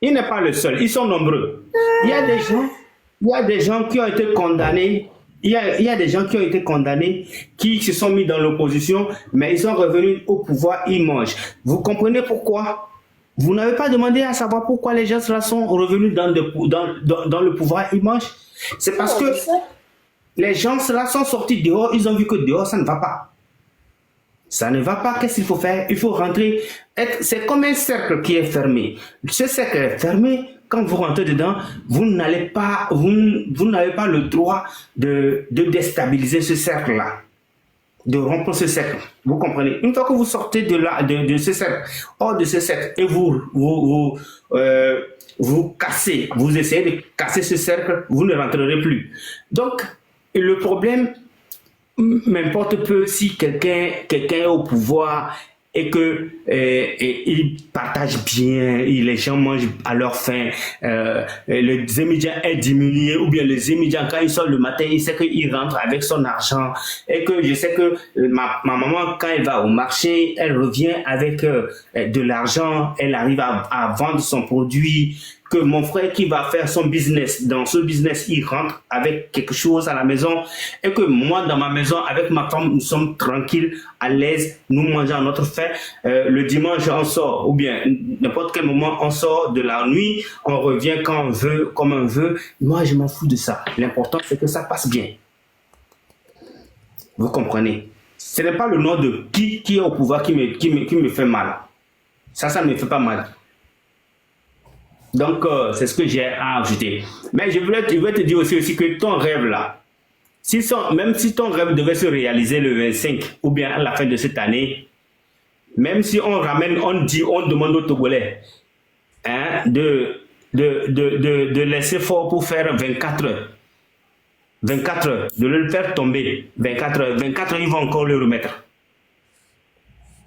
Il n'est pas le seul. Ils sont nombreux. Il y a des gens qui ont été condamnés. Il y a des gens qui ont été condamnés, qui se sont mis dans l'opposition, mais ils sont revenus au pouvoir, ils mangent. Vous comprenez pourquoi? Vous n'avez pas demandé à savoir pourquoi les gens là sont revenus dans le pouvoir, ils mangent. C'est parce que les gens là sont sortis dehors, ils ont vu que dehors ça ne va pas. Ça ne va pas, qu'est-ce qu'il faut faire? Il faut rentrer. C'est comme un cercle qui est fermé. Ce cercle est fermé. Quand vous rentrez dedans, vous n'avez pas le droit de déstabiliser ce cercle-là. de rompre ce cercle. Vous comprenez? Une fois que vous sortez de ce cercle, hors de ce cercle, et vous cassez, vous essayez de casser ce cercle, vous ne rentrerez plus. Donc, le problème m'importe peu si quelqu'un est au pouvoir et que il partage bien, les gens mangent à leur faim, les émigrants est diminué, ou bien les émigrants quand ils sortent le matin, il sait qu'il rentre avec son argent, et que je sais que ma maman quand elle va au marché, elle revient avec de l'argent, elle arrive à vendre son produit, que mon frère qui va faire son business, dans ce business, il rentre avec quelque chose à la maison, et que moi, dans ma maison, avec ma femme, nous sommes tranquilles, à l'aise, nous mangeons à notre faim. Le dimanche, on sort, ou bien n'importe quel moment, on sort de la nuit, on revient quand on veut, comme on veut. Moi, je m'en fous de ça. L'important, c'est que ça passe bien. Vous comprenez? Ce n'est pas le nom de qui est au pouvoir qui me fait mal. Ça ne me fait pas mal. Donc, c'est ce que j'ai à ajouter. Mais je voulais te dire aussi que ton rêve là, même si ton rêve devait se réaliser le 25 ou bien à la fin de cette année, même si on demande aux Togolais de laisser fort pour faire 24 heures. 24 heures, de le faire tomber. 24 heures, ils vont encore le remettre.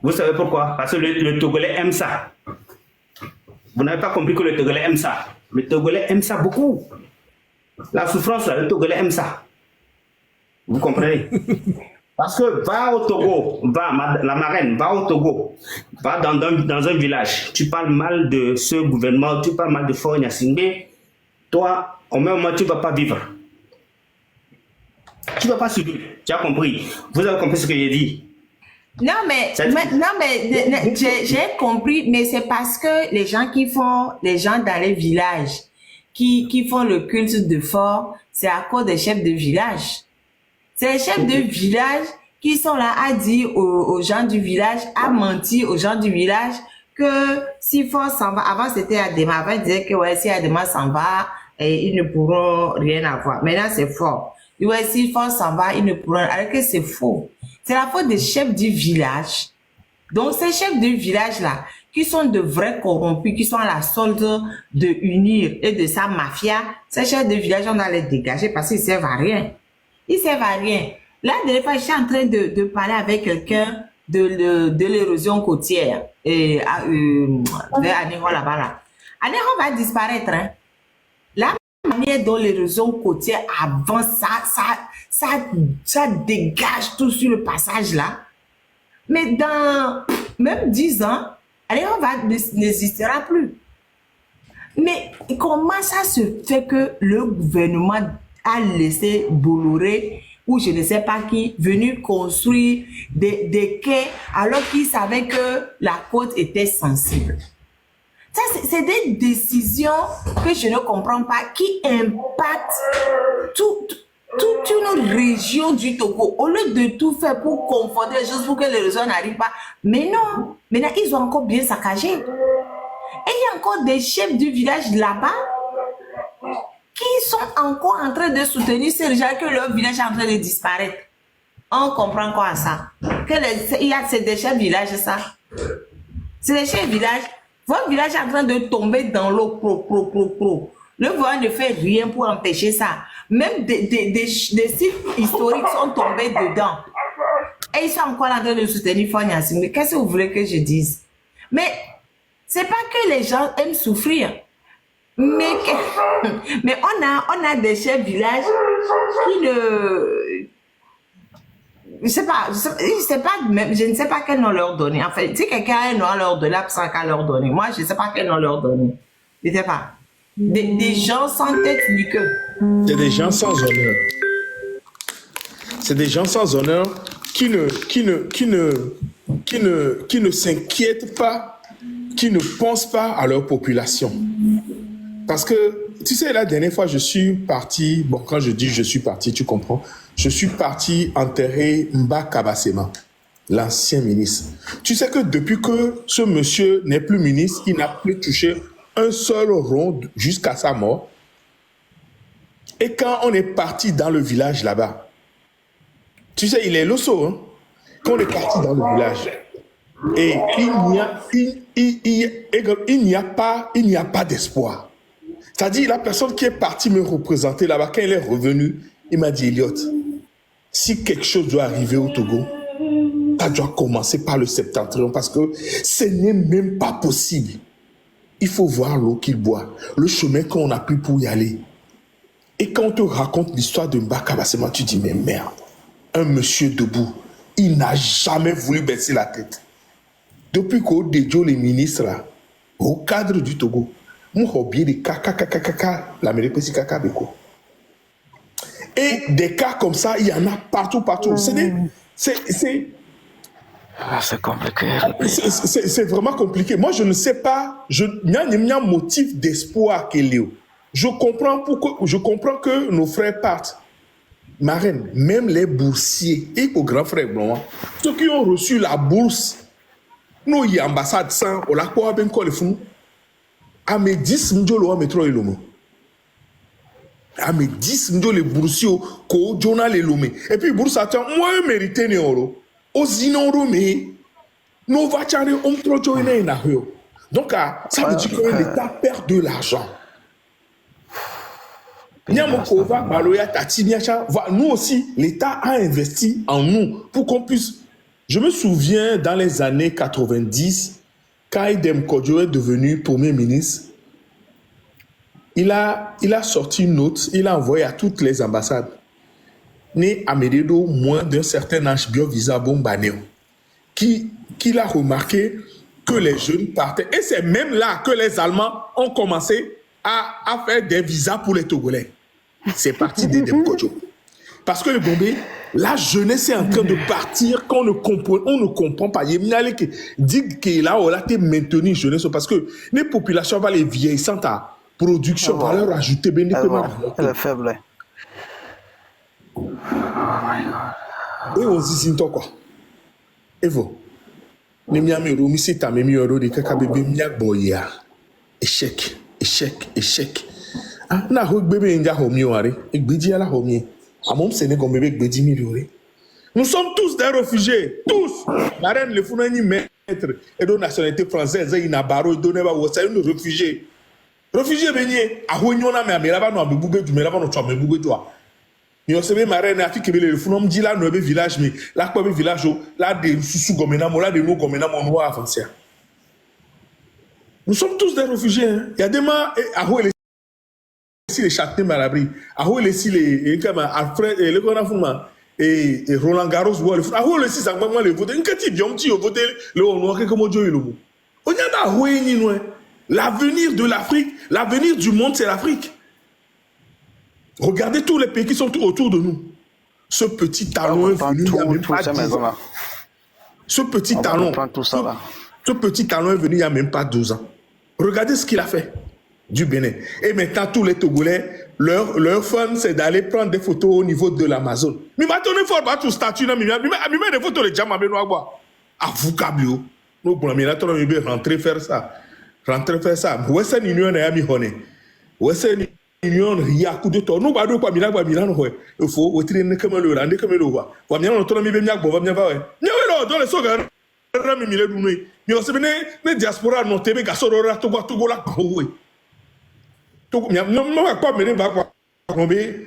Vous savez pourquoi? Parce que le Togolais aime ça. Vous n'avez pas compris que le Togolais aime ça. Le Togolais aime ça beaucoup. La souffrance, là, le Togolais aime ça. Vous comprenez? Parce que va au Togo, la marraine, va au Togo, va dans un village, tu parles mal de ce gouvernement, tu parles mal de Faure Gnassingbé, toi, au même moment, tu ne vas pas vivre. Tu ne vas pas subir. Tu as compris? Vous avez compris ce que j'ai dit? Non, mais j'ai compris, mais c'est parce que les gens dans les villages, qui font le culte de Faure, c'est à cause des chefs de village. C'est les chefs de village qui sont là à dire aux gens du village, à mentir aux gens du village que si Faure s'en va, avant c'était Adema, avant ils disaient que ouais, si Adema s'en va, ils ne pourront rien avoir. Maintenant c'est Faure. Ouais, si Faure s'en va, ils ne pourront, alors que c'est faux. C'est la faute des chefs du village. Donc, ces chefs du village-là, qui sont de vrais corrompus, qui sont à la solde de Unir et de sa mafia, ces chefs de village, on doit les dégager parce qu'ils servent à rien. Ils servent à rien. Là, des fois, je suis en train de parler avec quelqu'un de l'érosion côtière, vers Anéron là-bas, là. Anéron va disparaître, hein. La manière dont l'érosion côtière avance, ça dégage tout sur le passage là. Mais dans même 10 ans, n'existera plus. Mais comment ça se fait que le gouvernement a laissé Bolloré, ou je ne sais pas qui, venir construire des quais alors qu'il savait que la côte était sensible? Ça, c'est des décisions que je ne comprends pas, qui impactent toute une région du Togo. Au lieu de tout faire pour conforter les choses, pour que les régions n'arrivent pas. Mais non, maintenant, ils ont encore bien saccagé. Et il y a encore des chefs du village là-bas qui sont encore en train de soutenir ces gens, que leur village est en train de disparaître. On comprend quoi à ça? C'est des chefs de village, ça. C'est des chefs de village. Votre village est en train de tomber dans l'eau, Le gouvernement ne fait rien pour empêcher ça. Même des sites historiques sont tombés dedans. Et ils sont encore en train de soutenir Faure Gnassingbé. Qu'est-ce que vous voulez que je dise? Mais c'est pas que les gens aiment souffrir. Mais on a des chefs de village qui ne... Je ne sais pas quel nom leur donner. En fait, si quelqu'un a un nom à leur donner, ça qu'à leur donner. Moi, je ne sais pas quel nom leur donner. Je ne sais pas. Des gens sans tête ni queue. C'est des gens sans honneur. C'est des gens sans honneur qui ne s'inquiètent pas, qui ne pensent pas à leur population. Parce que, tu sais, la dernière fois, je suis parti, bon, quand je dis je suis parti, tu comprends, je suis parti enterrer Mba Kabassema, l'ancien ministre. Tu sais que depuis que ce monsieur n'est plus ministre, il n'a plus touché un seul rond jusqu'à sa mort. Et quand on est parti dans le village là-bas, tu sais, il est loso, hein? quand on est parti dans le village, et il n'y a pas d'espoir. C'est-à-dire, la personne qui est partie me représenter là-bas, quand elle est revenue, il m'a dit, Elliot, si quelque chose doit arriver au Togo, ça doit commencer par le septentrion parce que ce n'est même pas possible. Il faut voir l'eau qu'il boit, le chemin qu'on a pris pour y aller. Et quand on te raconte l'histoire de Mbaka Bassema, tu dis, mais merde, un monsieur debout, il n'a jamais voulu baisser la tête. Depuis qu'au Dédio, les ministres, là, au cadre du Togo, mon hobby de kaka, l'Amérique, c'est kaka beko. Et des cas comme ça, il y en a partout. C'est compliqué. C'est vraiment compliqué. Moi, je ne sais pas. Il y a un motif d'espoir qu'il y a. Je comprends que nos frères partent. Marraine, même les boursiers, et aux grands frères blancs, ceux qui ont reçu la bourse, nous, il y a ambassade sans, on l'a pas bien collé fou. À mes 10 millions, à mes 3 millions. À mes 10 millions, les boursiers, qu'on a les lomés. Et puis, bourse, attends, moi, je mérite un euro. Aux inondos, mais, nous, va t'en aller, on trouve un euro. Donc, ça veut dire que l'État perd de l'argent. Nous aussi, l'État a investi en nous pour qu'on puisse. Je me souviens dans les années 90, quand Edem Kodjo est devenu Premier ministre, il a sorti une note, il a envoyé à toutes les ambassades. Né à Médédo, moins d'un certain âge, bio-visa bombaneo, qu'il a remarqué que les jeunes partaient. Et c'est même là que les Allemands ont commencé à faire des visas pour les Togolais. C'est parti d'Edem Kodjo. Parce que le Gombe, la jeunesse est en train de partir qu'on ne comprend pas. Il y a qui dit que là, on a été maintenu jeunesse parce que les populations vont les vieillissantes à production, va leur ajouter bien des elle est faible. Et on dit c'est quoi? Et vous? Les miami romi c'est ta memi euro de kaka bébé miak boya. Échec. Ah, na ho bébé nja homi ware. Egbedi ala homi. Amom Sénégal bébé egbedi milioré. Nous sommes tous des réfugiés, tous. La reine le founani maître et de nationalité française, il n'a baro il donne pas c'est un réfugié. Réfugié bénier, a hoignon na mais là-bas non bébé du mais là-bas non tu me bébé toi. Mais on sait bien marraine a fait que le founam dit là no be village mais là quoi be village là des sous gomena mo là des no gomena mo no avancer. Nous sommes tous des réfugiés. Hein. Il y a des gens à où les châtaignes malabri, à où les comme Alfred et le Conafuma et Roland Garros à où les six angles les voter. Quand tu viens tu voter le noir que comme Dieu le mot. On y a où ni nous. L'avenir de l'Afrique, l'avenir du monde c'est l'Afrique. Regardez tous les pays qui sont autour de nous. Ce petit talon est venu il y a même pas 10 ans. Ce petit talon, ce petit talon est venu il y a même pas 12 ans. Regardez ce qu'il a fait du Bénin. Et maintenant, tous les Togolais, leur fun, c'est d'aller prendre des photos au niveau de l'Amazon. Mais maintenant, il faut battre tout statut. Mais des photos de Djama Benoagua. À vous, Kabio. Nous, pour la minute, on va rentrer faire ça. Où est-ce que l'Union est mis honné? Où est-ce que l'Union y a coup de temps? Nous, bah, nous, pas Milan, il faut retirer comme le rendre comme le roi. Pour bien, on tourne bien, bien, bon, bien, va, ouais. Non, dans les souvenirs. Mais on se venu les diaspora non tebe gasoro Togo la oui. Togo non va pas mener va quoi tomber.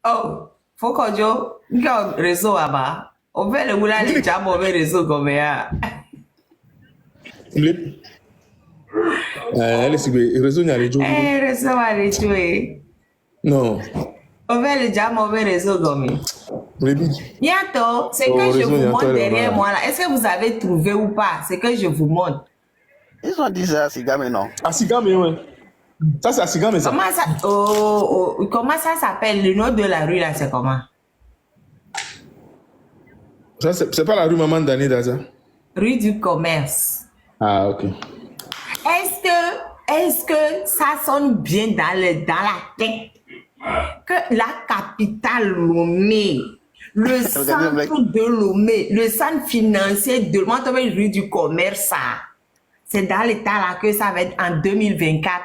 Oh, faut qu'on dise qu'il réseau là-bas. On fait le boulot les jambes on fait réseau comme ça. Elle est réseau n'y a les jours. Réseau à les tuer. Non. On fait le jambes on fait réseau comme ça. Bientôt, c'est que je vous montre derrière moi là. Est-ce que vous avez trouvé ou pas? C'est que je vous montre. Ils ont dit ça à Sigame, non? À Sigame, oui. Ça, c'est à Sigame, ça. Comment ça? Comment ça s'appelle? Le nom de la rue là, c'est comment? Ça, c'est pas la rue Maman Dané Daza? Rue du Commerce. Ah, ok. Est-ce que ça sonne bien dans la tête que la capitale Lomé, le centre de Lomé, le centre financier de Lomé, rue du Commerce, c'est dans l'état là que ça va être en 2024.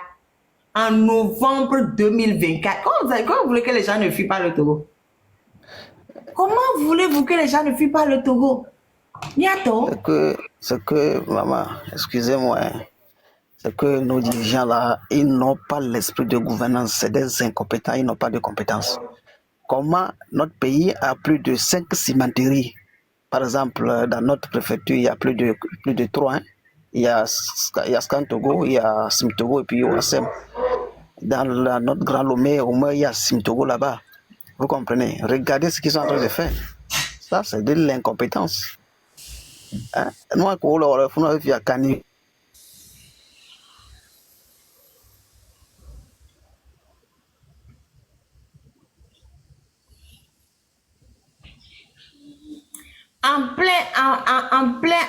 En novembre 2024. Comment vous voulez que les gens ne fuient pas le Togo? Comment voulez-vous que les gens ne fuient pas le Togo? Bientôt. C'est que, maman, excusez-moi, hein, c'est que nos dirigeants là, ils n'ont pas l'esprit de gouvernance, c'est des incompétents, ils n'ont pas de compétences. Comment notre pays a plus de 5 cimenteries? Par exemple, dans notre préfecture, il y a plus de 3. Hein. Il y a Scantogo, il y a Simtogo et puis Ouassem. Dans notre Grand Lomé, au moins, il y a Simtogo là-bas. Vous comprenez? Regardez ce qu'ils sont en train de faire. Ça, c'est de l'incompétence. Hein? Nous, on a vu à Kani.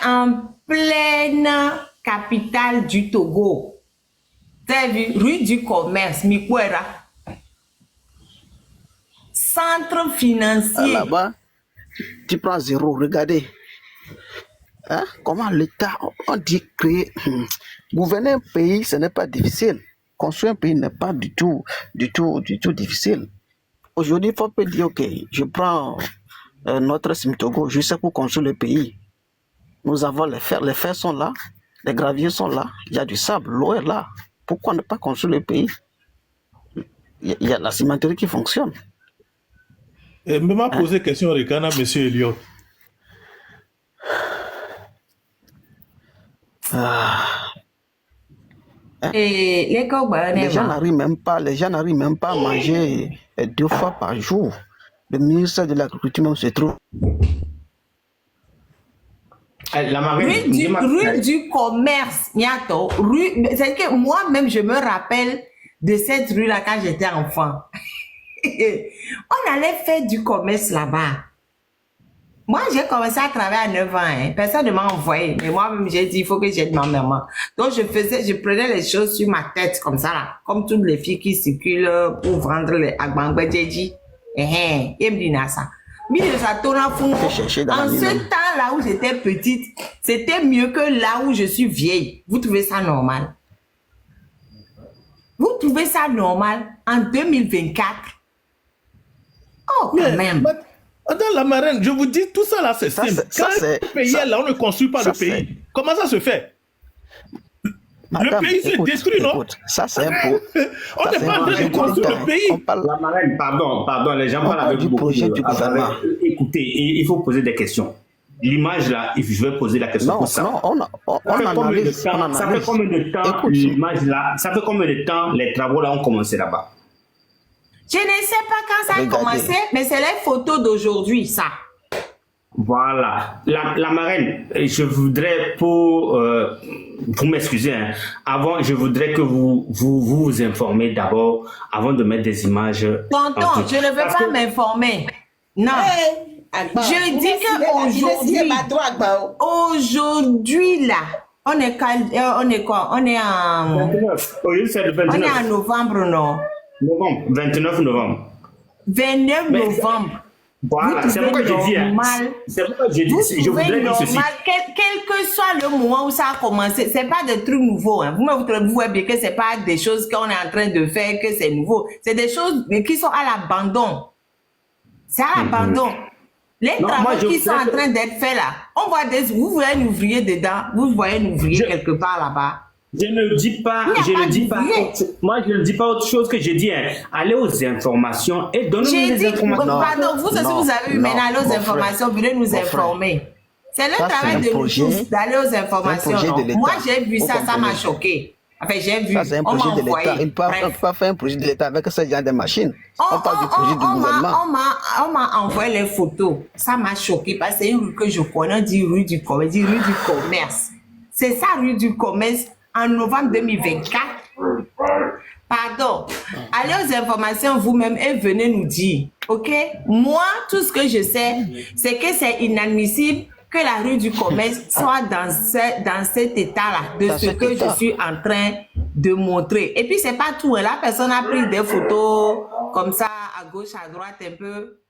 En pleine capitale du Togo. Vous avez vu, rue du commerce, Mikwera. Centre financier. Là-bas, tu prends 0, regardez. Hein? Comment l'État, on dit que gouverner un pays, ce n'est pas difficile. Construire un pays n'est pas du tout difficile. Aujourd'hui, il faut pas dire, ok, je prends notre Simtogo, je sais pour construire le pays. Nous avons les fers sont là, les graviers sont là, il y a du sable, l'eau est là. Pourquoi ne pas construire le pays? Il y a la cimenterie qui fonctionne. Et me m'a posé question, Ricana, monsieur Elliot. Et les Les gens n'arrivent même pas à manger 2 fois par jour. Le ministère de l'Agriculture même se trouve. Rue du commerce, Niato. C'est que moi-même, je me rappelle de cette rue-là quand j'étais enfant. On allait faire du commerce là-bas. Moi, j'ai commencé à travailler à 9 ans. Hein. Personne ne m'a envoyé. Mais moi-même, j'ai dit, il faut que j'aide ma maman. Donc, je prenais les choses sur ma tête comme ça, là. Comme toutes les filles qui circulent pour vendre les agbangbe djeji. Et me dit ça. En ce temps-là où j'étais petite, c'était mieux que là où je suis vieille. Vous trouvez ça normal? Vous trouvez ça normal en 2024? Oh, quand même. Dans la marraine, je vous dis, tout ça là, c'est simple. Quand le pays est là, on ne construit pas le pays. Comment ça se fait? Madame, le pays se détruit, non? Ça, c'est un peu. On n'est pas en train de construire le pays. La marraine, pardon, les gens parlent avec du beaucoup projet du gouvernement. Écoutez, il faut poser des questions. L'image là, je vais poser la question pour ça. Non, ça fait combien de temps l'image là, ça fait combien de temps les travaux là ont commencé là-bas? Je ne sais pas quand ça a commencé, mais c'est les photos d'aujourd'hui, ça. Voilà. La marraine, je voudrais pour m'excuser, hein, avant, je voudrais que vous informez d'abord, avant de mettre des images. Tonton, je ne veux pas m'informer. Non. Je dis qu'aujourd'hui, là, on est quoi? On est en... On est en novembre, non? 29 novembre. 29 novembre. Voilà, c'est pourquoi je dis. C'est pourquoi je dis. Je voudrais dire ceci. Quel que soit le moment où ça a commencé, c'est pas des trucs nouveaux. Hein. Vous voyez bien que c'est pas des choses qu'on est en train de faire, que c'est nouveau. C'est des choses qui sont à l'abandon. C'est à l'abandon. Les travaux qui sont en train d'être faits là, on voit vous voyez un ouvrier dedans, vous voyez un ouvrier quelque part là-bas. Je ne dis pas, moi je ne dis pas autre chose que je dis, hein. Allez aux informations et donnez-nous des informations. Pardon, vous aussi vous avez eu maintenant allez aux informations, venez nous informer. C'est le travail de nous tous d'aller aux informations. Moi j'ai vu ça, ça m'a choqué. Enfin, j'ai vu, ça, c'est un projet de l'État. Il ne peut pas faire un projet de l'État avec ce genre de machines. On parle du projet du gouvernement. On m'a envoyé les photos. Ça m'a choqué parce que c'est une rue que je connais. On dit rue du commerce. C'est ça, rue du commerce, en novembre 2024. Pardon. Allez aux informations vous-même et venez nous dire. OK? Moi, tout ce que je sais, c'est que c'est inadmissible que la rue du commerce soit dans cet état-là, de ce que je suis en train de montrer. Et puis, c'est pas tout. La personne a pris des photos comme ça, à gauche, à droite, un peu.